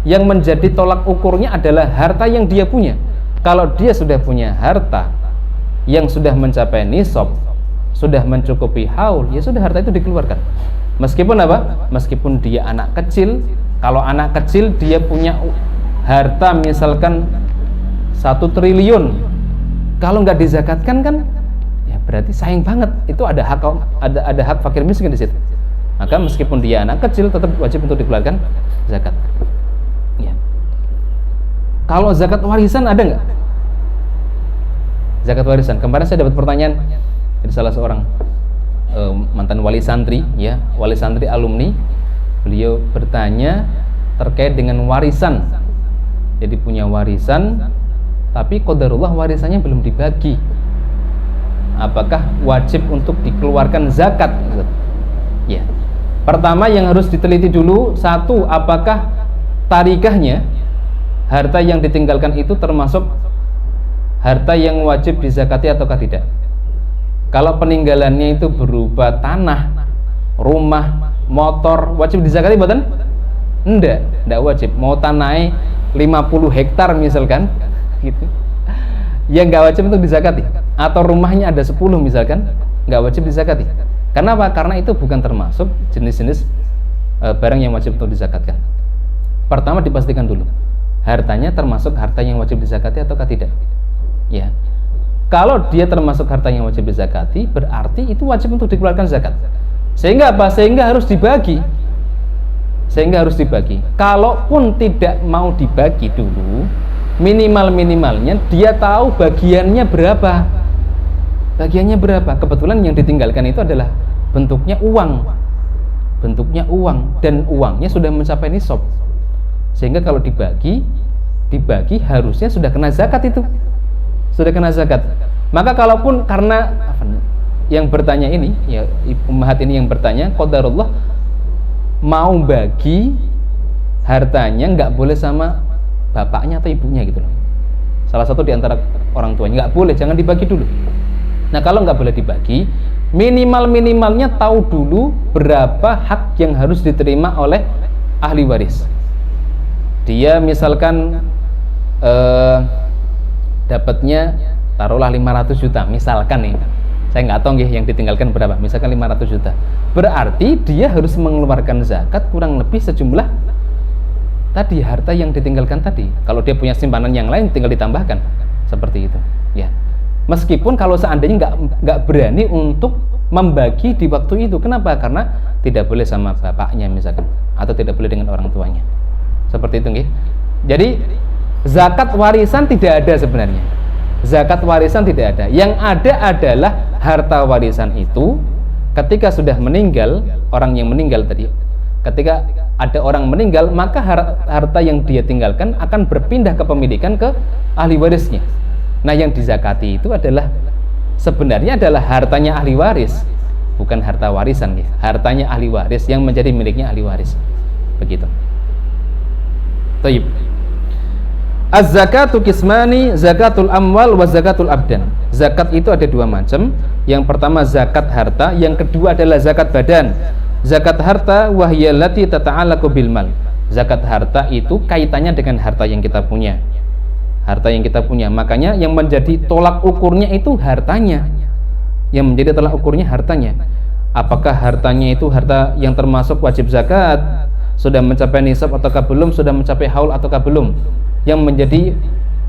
yang menjadi tolak ukurnya adalah harta yang dia punya. Kalau dia sudah punya harta yang sudah mencapai nisab, sudah mencukupi haul, ya sudah, harta itu dikeluarkan. Meskipun apa? Meskipun dia anak kecil. Kalau anak kecil dia punya harta misalkan 1 triliun, kalau nggak dizakatkan kan, ya berarti sayang banget. Itu ada hak fakir miskin di situ. Maka meskipun dia anak kecil tetap wajib untuk dikeluarkan zakat. Ya. Kalau zakat warisan ada nggak? Zakat warisan. Kemarin saya dapat pertanyaan dari salah seorang mantan wali santri, ya, wali santri alumni. Beliau bertanya terkait dengan warisan. Jadi punya warisan, tapi qadarullah warisannya belum dibagi. Apakah wajib untuk dikeluarkan zakat? Ya. Pertama yang harus diteliti dulu, 1, apakah tarikahnya, harta yang ditinggalkan itu termasuk harta yang wajib dizakati ataukah tidak. Kalau peninggalannya itu berupa tanah, rumah, motor, wajib dizakati bukan? Enggak wajib. Mau tanahnya 50 hektar misalkan, gitu, ya enggak wajib untuk dizakati. Atau rumahnya ada 10 misalkan, enggak wajib dizakati. Kenapa? Karena itu bukan termasuk jenis-jenis barang yang wajib untuk dizakatkan. Pertama dipastikan dulu, hartanya termasuk harta yang wajib dizakati ataukah tidak. Ya, kalau dia termasuk harta yang wajib dizakati, berarti itu wajib untuk dikeluarkan zakat. Sehingga apa? Sehingga harus dibagi. Kalaupun tidak mau dibagi dulu, minimalnya dia tahu bagiannya berapa. Kebetulan yang ditinggalkan itu adalah bentuknya uang, dan uangnya sudah mencapai nisab. Sehingga kalau dibagi harusnya sudah kena zakat itu. Maka kalaupun karena yang bertanya ini, ya ummahat ini yang bertanya, qadarullah mau bagi hartanya nggak boleh sama bapaknya atau ibunya gitu loh. Salah satu di antara orang tuanya, nggak boleh, jangan dibagi dulu. Nah, kalau nggak boleh dibagi, minimalnya tahu dulu berapa hak yang harus diterima oleh ahli waris. Dia misalkan dapatnya taruhlah 500 juta misalkan nih, saya nggak tahu yang ditinggalkan berapa, misalkan 500 juta, berarti dia harus mengeluarkan zakat kurang lebih sejumlah tadi harta yang ditinggalkan tadi. Kalau dia punya simpanan yang lain tinggal ditambahkan seperti itu ya. Meskipun kalau seandainya nggak berani untuk membagi di waktu itu. Kenapa? Karena tidak boleh sama bapaknya misalkan, atau tidak boleh dengan orang tuanya. Seperti itu nggih. Jadi zakat warisan tidak ada sebenarnya. Zakat warisan tidak ada. Yang ada adalah harta warisan itu ketika sudah meninggal, orang yang meninggal tadi. Ketika ada orang meninggal, maka harta yang dia tinggalkan akan berpindah kepemilikan ke ahli warisnya. Nah, yang dizakati itu adalah sebenarnya adalah hartanya ahli waris, bukan harta warisan ya. Hartanya ahli waris yang menjadi miliknya ahli waris. Begitu. Taib. Az-zakatu kismani, zakatul amwal wa zakatul abdan. Zakat itu ada dua macam. Yang pertama zakat harta, yang kedua adalah zakat badan. Zakat harta wahyallati tata'allaqu bil mal. Zakat harta itu kaitannya dengan harta yang kita punya. Harta yang kita punya. Makanya yang menjadi tolak ukurnya itu hartanya. Yang menjadi tolak ukurnya hartanya. Apakah hartanya itu harta yang termasuk wajib zakat? Sudah mencapai nisab ataukah belum? Sudah mencapai haul ataukah belum? Yang menjadi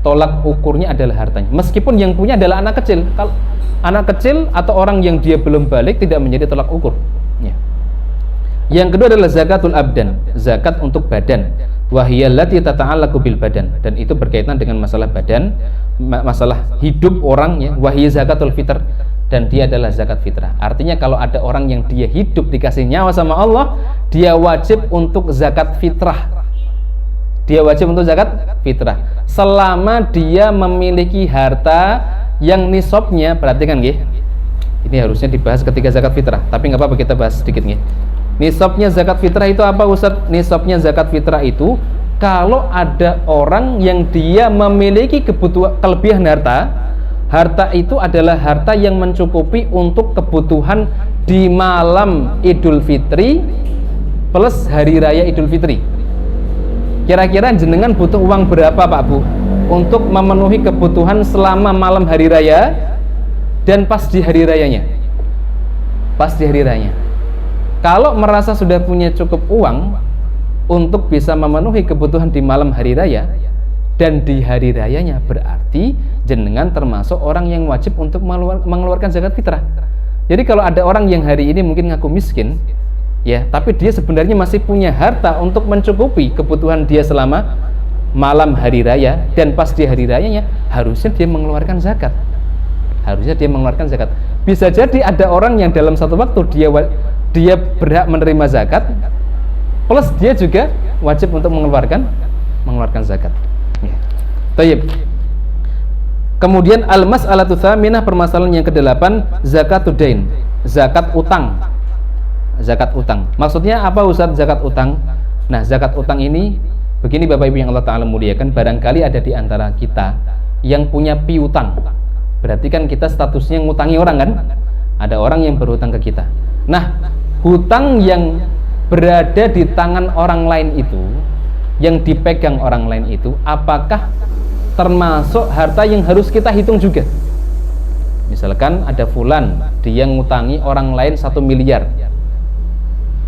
tolak ukurnya adalah hartanya. Meskipun yang punya adalah anak kecil. Kalau anak kecil atau orang yang dia belum balik tidak menjadi tolak ukur ya. Yang kedua adalah zakatul abdan, zakat untuk badan. Wahiyallati tata'allaqu bil badan, dan itu berkaitan dengan masalah badan, masalah hidup orang ya. Wahiya zakatul fitr, dan dia adalah zakat fitrah. Artinya kalau ada orang yang dia hidup dikasih nyawa sama Allah, dia wajib untuk zakat fitrah. Dia wajib untuk zakat fitrah selama dia memiliki harta yang nisabnya. Perhatikan nggih. Ini harusnya dibahas ketika zakat fitrah, tapi nggak apa-apa kita bahas sedikit nggih. Nisabnya zakat fitrah itu apa, Ustaz? Nisabnya zakat fitrah itu kalau ada orang yang dia memiliki kelebihan harta. Harta itu adalah harta yang mencukupi untuk kebutuhan di malam Idul Fitri plus hari raya Idul Fitri. Kira-kira jenengan butuh uang berapa Pak Bu untuk memenuhi kebutuhan selama malam hari raya dan pas di hari rayanya? Pas di hari rayanya. Kalau merasa sudah punya cukup uang untuk bisa memenuhi kebutuhan di malam hari raya dan di hari rayanya, berarti jenengan termasuk orang yang wajib untuk mengeluarkan zakat fitrah. Jadi kalau ada orang yang hari ini mungkin ngaku miskin ya, tapi dia sebenarnya masih punya harta untuk mencukupi kebutuhan dia selama malam hari raya dan pas di hari rayanya, harusnya dia mengeluarkan zakat. Harusnya dia mengeluarkan zakat. Bisa jadi ada orang yang dalam satu waktu dia berhak menerima zakat plus dia juga wajib untuk mengeluarkan zakat ya. Tayyib. Kemudian al-mas'alatu tsaminah, permasalahan yang ke-8, zakatud dain, zakat utang. Zakat utang. Maksudnya apa Ustaz zakat utang? Nah, zakat utang ini begini Bapak Ibu yang Allah Ta'ala muliakan, barangkali ada di antara kita yang punya piutang. Berarti kan kita statusnya ngutangi orang kan? Ada orang yang berhutang ke kita. Nah, hutang yang berada di tangan orang lain itu, yang dipegang orang lain itu, apakah termasuk harta yang harus kita hitung juga? Misalkan ada fulan, dia ngutangi orang lain 1 miliar.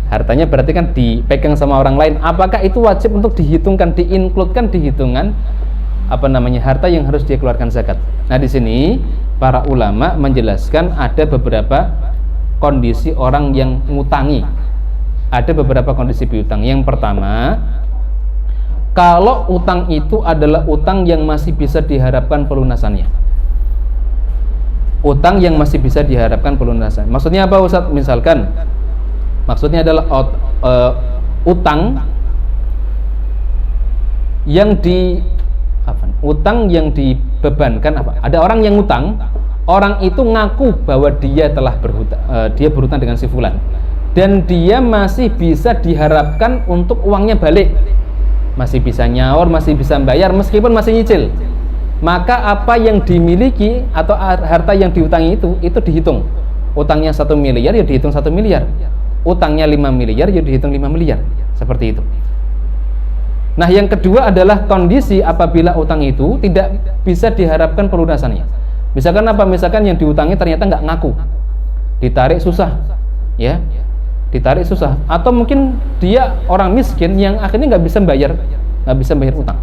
Hartanya berarti kan dipegang sama orang lain. Apakah itu wajib untuk dihitungkan, diinkludkan di hitungan harta yang harus dia keluarkan zakat? Nah, di sini para ulama menjelaskan ada beberapa kondisi orang yang ngutangi. Ada beberapa kondisi piutang. Yang pertama, kalau utang itu adalah utang yang masih bisa diharapkan pelunasannya. Utang yang masih bisa diharapkan pelunasan. Maksudnya apa Ustaz? Misalkan maksudnya adalah utang yang dibebankan apa? Ada orang yang utang, orang itu ngaku bahwa dia telah berhutang dengan si fulan, dan dia masih bisa diharapkan untuk uangnya balik, masih bisa nyaur, masih bisa bayar meskipun masih nyicil. Maka apa yang dimiliki atau harta yang diutangi itu dihitung. Utangnya 1 miliar ya dihitung 1 miliar. Utangnya 5 miliar ya dihitung 5 miliar. Seperti itu. Nah, yang kedua adalah kondisi apabila utang itu tidak bisa diharapkan pelunasannya. Misalkan apa? Misalkan yang diutangi ternyata nggak ngaku, ditarik susah, ya, ditarik susah. Atau mungkin dia orang miskin yang akhirnya nggak bisa bayar, bisa bayar utang.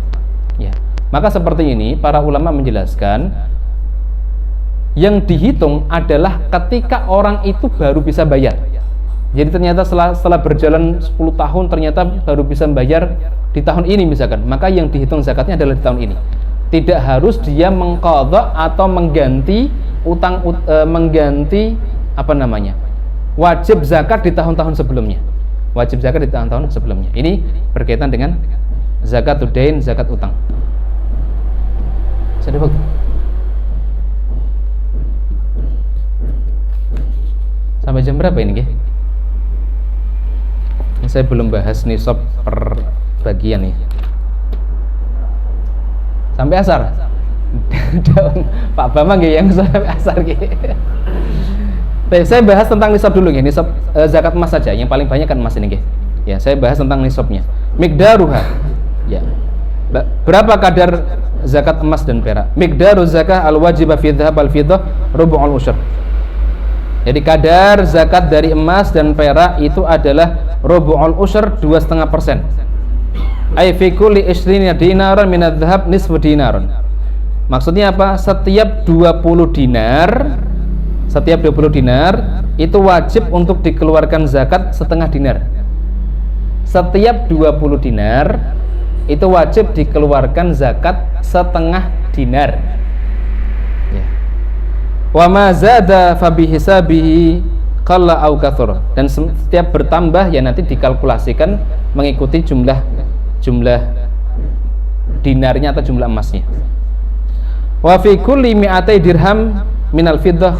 Ya. Maka seperti ini para ulama menjelaskan yang dihitung adalah ketika orang itu baru bisa bayar. Jadi ternyata setelah berjalan 10 tahun ternyata baru bisa bayar di tahun ini misalkan, maka yang dihitung zakatnya adalah di tahun ini. Tidak harus dia mengqadha atau mengganti utang mengganti wajib zakat di tahun-tahun sebelumnya. Wajib zakat di tahun-tahun sebelumnya. Ini berkaitan dengan zakatul dain, zakat utang. Sudah waktu. Sampai jam berapa ini, Nggih? Saya belum bahas nisab per bagian nih. Sampai asar. Pak Bambang yang sampai asar gitu. Saya bahas tentang nisab dulu ya, nisab zakat emas saja, yang paling banyak kan emas ini, ya. Saya bahas tentang nisabnya. Miqdaruha. Ya. Berapa kadar zakat emas dan perak? Miqdaru zakah al-wajibah fi dhahab al-fiddah rubu'ul usyr. Jadi kadar zakat dari emas dan perak itu adalah rubu'ul usyr 2,5%. Ay fi kulli 20 dinaran min adh-dhahab nisfu dinaran. Maksudnya apa? Setiap 20 dinar itu wajib untuk dikeluarkan zakat setengah dinar. Setiap 20 dinar itu wajib dikeluarkan zakat setengah dinar. Ya. Wa ma zada fa bihisabihi qalla au kathur. Dan setiap bertambah ya nanti dikalkulasikan mengikuti jumlah dinarnya atau jumlah emasnya. Wa fi kulli mi'atai dirham minal fiddah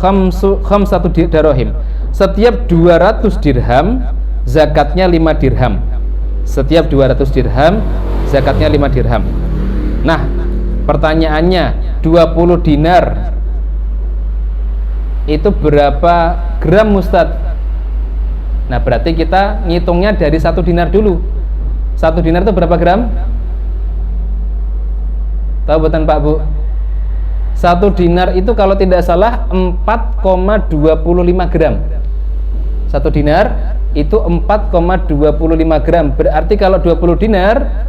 khamsatu dirham. Setiap 200 dirham zakatnya 5 dirham. Setiap 200 dirham zakatnya 5 dirham. Nah, pertanyaannya 20 dinar itu berapa gram Ustadz? Nah, berarti kita ngitungnya dari 1 dinar dulu. 1 dinar itu berapa gram? Tahu bukan Pak Bu? 1 dinar itu kalau tidak salah 4,25 gram. 1 dinar itu 4,25 gram. Berarti kalau 20 dinar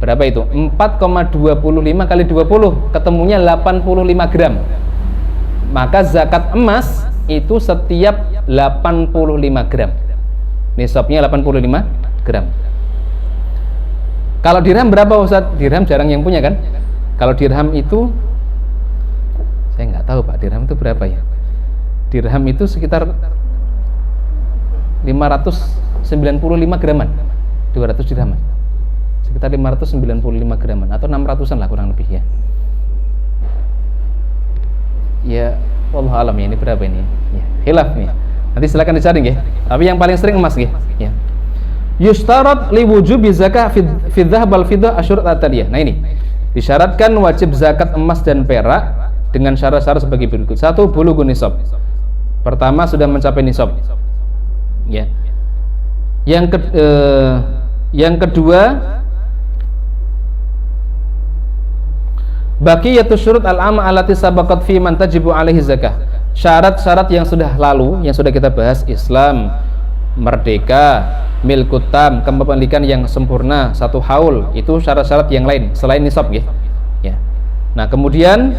berapa itu? 4,25 kali 20 ketemunya 85 gram. Maka zakat emas itu setiap 85 gram. Nisabnya 85 gram. Kalau dirham berapa Ustaz? Dirham jarang yang punya kan? Kalau dirham itu saya nggak tahu Pak, dirham itu berapa ya? Dirham itu sekitar 595 graman, 200 dirhaman, sekitar 595 graman atau 600-an lah kurang lebih ya. Ya, wallahu alam ya, ini berapa ini? Ya, khilaf nih. Nanti silakan dicari ya. Tapi yang paling sering emas ya. Ya. Yushtarat li wujubi zakah fi dhahab wal fiddah asyurut at-tadiyah. Nah ini disyaratkan wajib zakat emas dan perak dengan syarat-syarat sebagai berikut. 1. Bulughun nisab. Pertama sudah mencapai nisab. Ya. Yang kedua baqiyatus syurut al-amma allati sabaqat fi man tajibu alaihi zakah. Syarat-syarat yang sudah lalu, yang sudah kita bahas, Islam, merdeka, milkut tam, kepemilikan yang sempurna, 1 haul, itu syarat-syarat yang lain selain nisab ya. Ya. Nah, kemudian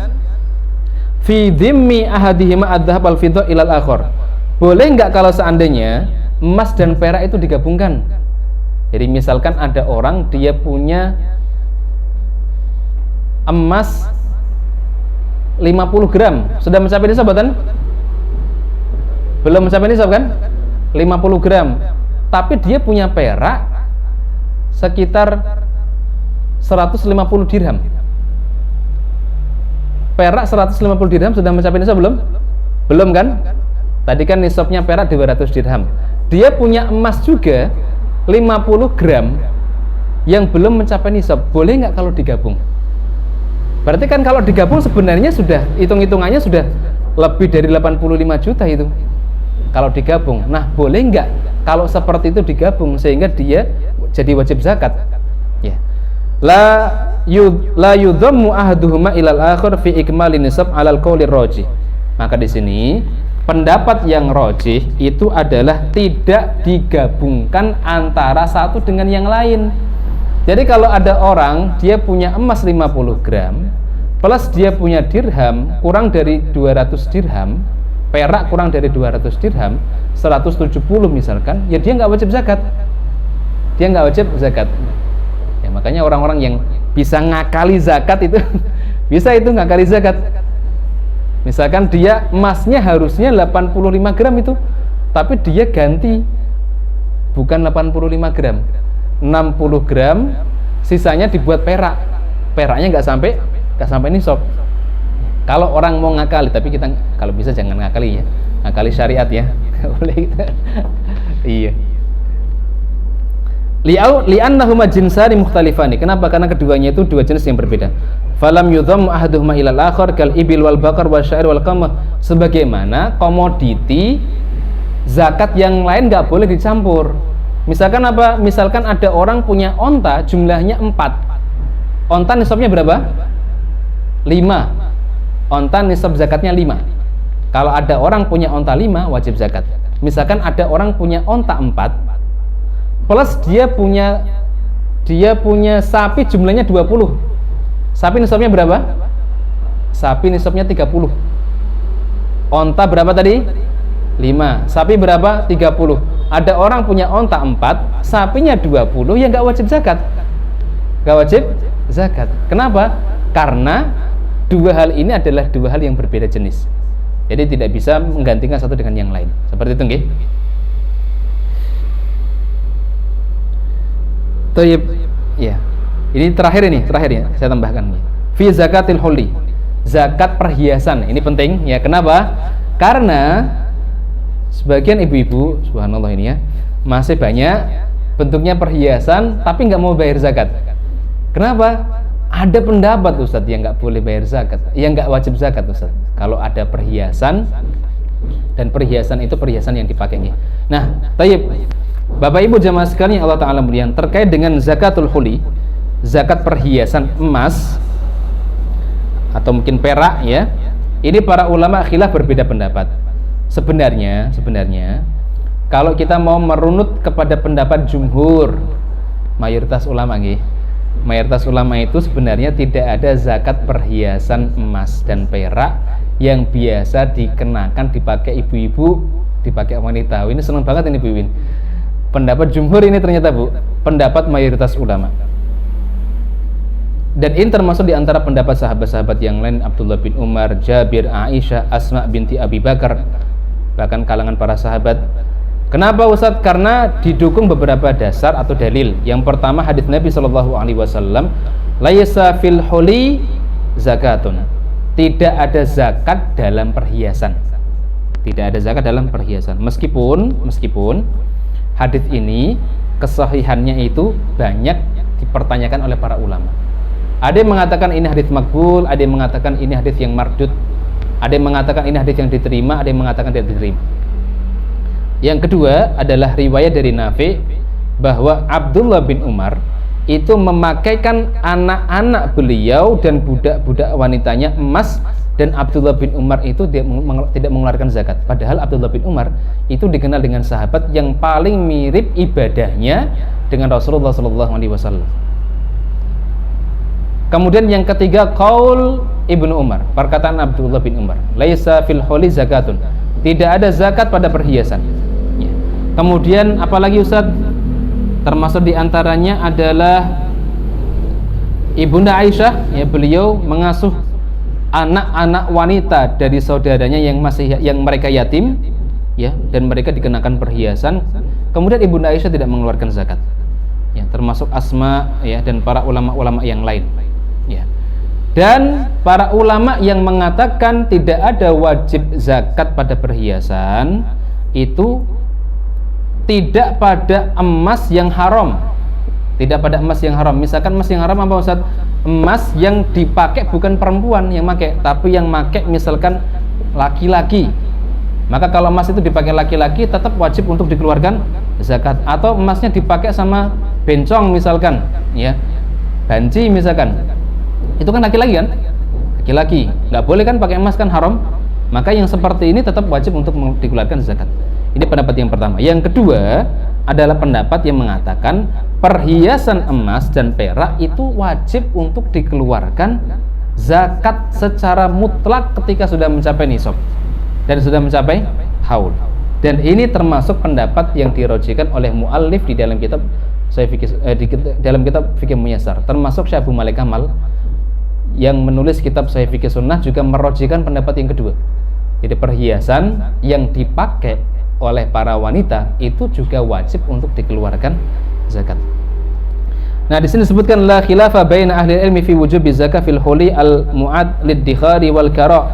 fi dhimmi ahadihima adh-dhahab al-fiddah ilal akhar. Boleh enggak kalau seandainya emas dan perak itu digabungkan? Jadi misalkan ada orang dia punya emas 50 gram, sudah mencapai nisab kan? Belum mencapai nisab kan? 50 gram. Tapi dia punya perak sekitar 150 dirham. Perak 150 dirham sudah mencapai nisab belum? Belum kan? Tadi kan nisabnya perak 200 dirham. Dia punya emas juga 50 gram yang belum mencapai nisab. Boleh nggak kalau digabung? Berarti kan kalau digabung sebenarnya sudah hitung-hitungannya sudah lebih dari 85 juta itu. Kalau digabung. Nah, boleh nggak kalau seperti itu digabung sehingga dia jadi wajib zakat? Ya. La yudhammu ahaduhuma ilal akhir fi ikmalin nisab alal qawli rajih. Maka di sini pendapat yang rajih itu adalah tidak digabungkan antara satu dengan yang lain. Jadi kalau ada orang dia punya emas 50 gram plus dia punya dirham kurang dari 200 dirham, perak kurang dari 200 dirham, 170 misalkan, ya dia nggak wajib zakat. Dia nggak wajib zakat. Ya, makanya orang-orang yang bisa ngakali zakat itu bisa itu ngakali zakat. Misalkan dia emasnya harusnya 85 gram itu, tapi dia ganti bukan 85 gram, 60 gram, sisanya dibuat perak. Peraknya nggak sampai nisab. Kalau orang mau ngakali, tapi kita kalau bisa jangan ngakali ya, ngakali syariat ya. Boleh gitu. Iya. Li'annahuma jinsani mukhtalifani. Kenapa? Karena keduanya itu dua jenis yang berbeda. Falam yudham ahaduhuma ilal akhar kal ibil wal bakar wasyair wal qamah. Sebagaimana komoditi zakat yang lain nggak boleh dicampur. Misalkan apa? Misalkan ada orang punya onta jumlahnya 4. Onta nisabnya berapa? 5. Onta nisab zakatnya 5. Kalau ada orang punya onta 5 wajib zakat. Misalkan ada orang punya onta 4 plus dia punya sapi jumlahnya 20. Sapi nisabnya berapa? Sapi nisabnya 30. Onta berapa tadi? 5. Sapi berapa? 30. Ada orang punya onta 4, sapinya 20, ya nggak wajib zakat. Nggak wajib zakat. Kenapa? Karena dua hal ini adalah dua hal yang berbeda jenis. Jadi tidak bisa menggantikan satu dengan yang lain. Seperti itu nggih. Tayyib. Ya. Ini terakhir ya, saya tambahkan. Fi zakatil hulli. Zakat perhiasan. Ini penting ya. Kenapa? Karena sebagian ibu-ibu, subhanallah ini ya, masih banyak bentuknya perhiasan tapi nggak mau bayar zakat. Kenapa? Ada pendapat Ustadz yang nggak boleh bayar zakat, yang nggak wajib zakat Ustadz. Kalau ada perhiasan dan perhiasan itu perhiasan yang dipakai. Nah, tayyib. Bapak Ibu jamaah sekalian yang Allah Ta'ala muliakan, terkait dengan zakatul huli, zakat perhiasan emas atau mungkin perak ya, ini para ulama khilaf berbeda pendapat. Sebenarnya kalau kita mau merunut kepada pendapat jumhur, mayoritas ulama itu sebenarnya tidak ada zakat perhiasan emas dan perak yang biasa dikenakan dipakai ibu-ibu, dipakai wanita. Ini senang banget ini Bu Win. Pendapat jumhur ini ternyata Bu, pendapat mayoritas ulama. Dan ini termasuk di antara pendapat sahabat-sahabat yang lain, Abdullah bin Umar, Jabir, Aisyah, Asma binti Abi Bakar, bahkan kalangan para sahabat. Kenapa Ustadz? Karena didukung beberapa dasar atau dalil. Yang pertama hadis Nabi SAW, laisa fil huli zakatun. Tidak ada zakat dalam perhiasan. Tidak ada zakat dalam perhiasan. Meskipun hadis ini kesahihannya itu banyak dipertanyakan oleh para ulama. Ada yang mengatakan ini hadis makbul, ada yang mengatakan ini hadis yang mardud, ada yang mengatakan ini hadis yang diterima, ada yang mengatakan tidak diterima. Yang kedua adalah riwayat dari Nafi bahwa Abdullah bin Umar itu memakaikan anak-anak beliau dan budak-budak wanitanya emas, dan Abdullah bin Umar itu tidak mengeluarkan zakat. Padahal Abdullah bin Umar itu dikenal dengan sahabat yang paling mirip ibadahnya dengan Rasulullah SAW. Kemudian yang ketiga, qaul Ibnu Umar, perkataan Abdullah bin Umar, laisa fil huli zakatun. Tidak ada zakat pada perhiasan. Ya. Kemudian apalagi Ustaz? Termasuk diantaranya adalah Ibunda Aisyah, ya, beliau mengasuh anak-anak wanita dari saudaranya yang mereka yatim, ya, dan mereka dikenakan perhiasan. Kemudian Ibunda Aisyah tidak mengeluarkan zakat, ya, termasuk Asma, ya, dan para ulama-ulama yang lain, ya. Dan para ulama yang mengatakan tidak ada wajib zakat pada perhiasan itu tidak pada emas yang haram. Tidak pada emas yang haram. Misalkan emas yang haram apa Ustaz? Emas yang dipakai bukan perempuan yang pakai, tapi yang pakai misalkan laki-laki. Maka kalau emas itu dipakai laki-laki tetap wajib untuk dikeluarkan zakat. Atau emasnya dipakai sama bencong misalkan, ya, banci misalkan, itu kan laki-laki kan? Laki-laki, nggak boleh kan pakai emas, kan haram. Maka yang seperti ini tetap wajib untuk dikeluarkan zakat. Ini pendapat yang pertama. Yang kedua adalah pendapat yang mengatakan perhiasan emas dan perak itu wajib untuk dikeluarkan zakat secara mutlak ketika sudah mencapai nisab dan sudah mencapai haul. Dan ini termasuk pendapat yang dirojikan oleh muallif di dalam kitab dalam kitab Fikih Muyassar, termasuk Syekh Abu Malik Kamal yang menulis kitab Sahih Fikih Sunnah juga merojikan pendapat yang kedua. Jadi perhiasan yang dipakai oleh para wanita itu juga wajib untuk dikeluarkan zakat. Nah, di sini disebutkan la khilafa baina ahli ilmi fi wujubi zakat fil huli al mu'ad lid-dikhari wal kara.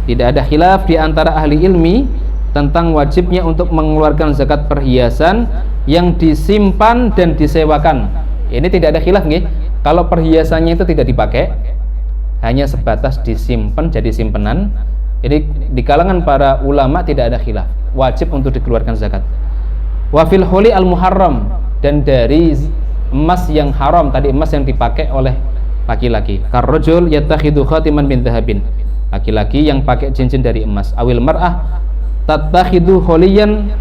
Tidak ada khilaf di antara ahli ilmi tentang wajibnya untuk mengeluarkan zakat perhiasan yang disimpan dan disewakan. Ini tidak ada khilaf nggih. Kalau perhiasannya itu tidak dipakai, hanya sebatas disimpan jadi simpenan, jadi di kalangan para ulama tidak ada khilaf, wajib untuk dikeluarkan zakat. Wa fil huli al muharram, dan dari emas yang haram, tadi emas yang dipakai oleh laki-laki. Karrajul yattakhidhu khatiman min dhahabin, laki-laki yang pakai cincin dari emas. Awil mar'ah tattakhidhu huliyan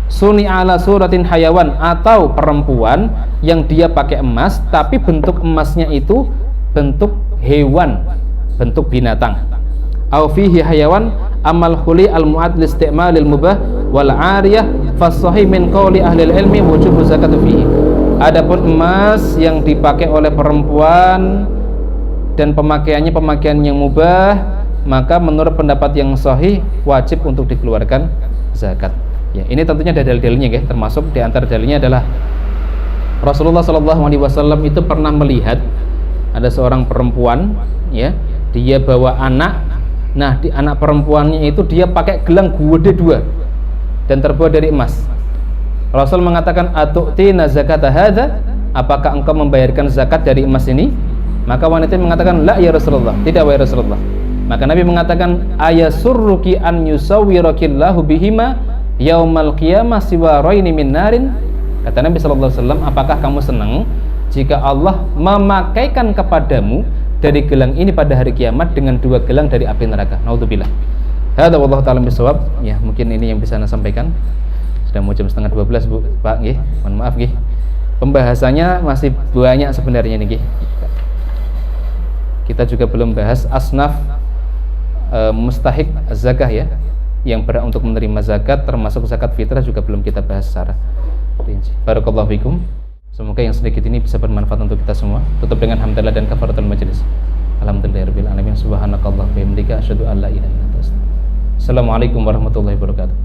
suni ala suratin hayawan, atau perempuan yang dia pakai emas tapi bentuk emasnya itu bentuk hewan, bentuk binatang. Au fihi hayawan amal huli al mu'ad listi'malil mubah wal 'ariyah fas-sahih min qawli ahli ilmi wujubu zakat fihi. Adapun emas yang dipakai oleh perempuan dan pemakaiannya pemakaian yang mubah, maka menurut pendapat yang sahih wajib untuk dikeluarkan zakat. Ya, ini tentunya ada dalil-dalilnya ya, termasuk di antara dalilnya adalah Rasulullah SAW itu pernah melihat ada seorang perempuan, ya, dia bawa anak. Nah, di anak perempuannya itu dia pakai gelang gede 2 dan terbuat dari emas. Rasul mengatakan, atu'tina zakata hadza, apakah engkau membayarkan zakat dari emas ini? Maka wanita mengatakan, la ya Rasulullah, tidak wahai Rasulullah. Maka Nabi mengatakan, ayasurruki an yusawwirakillahu bihima yaumal qiyamah siwaraini min narin. Kata Nabi SAW, apakah kamu senang jika Allah memakaikan kepadamu dari gelang ini pada hari kiamat dengan 2 gelang dari api neraka. Naudzubillah. Hadza wallahu ta'ala bisawab. Ya, mungkin ini yang bisa saya sampaikan. Sudah mau jam 11:30 Bu, Pak nggih. Mohon maaf nggih. Pembahasannya masih banyak sebenarnya nih nggih. Kita juga belum bahas asnaf mustahik zakah ya, yang berhak untuk menerima zakat, termasuk zakat fitrah juga belum kita bahas secara rinci. Barakallahu fikum. Semoga yang sedikit ini bisa bermanfaat untuk kita semua. Tutup dengan hamdalah dan kafaratul majelis. Alhamdulillahirabbil alamin. Subhanakallah wa bihamdika asyhadu an la ilaha illa anta astaghfiruka. Assalamualaikum warahmatullahi wabarakatuh.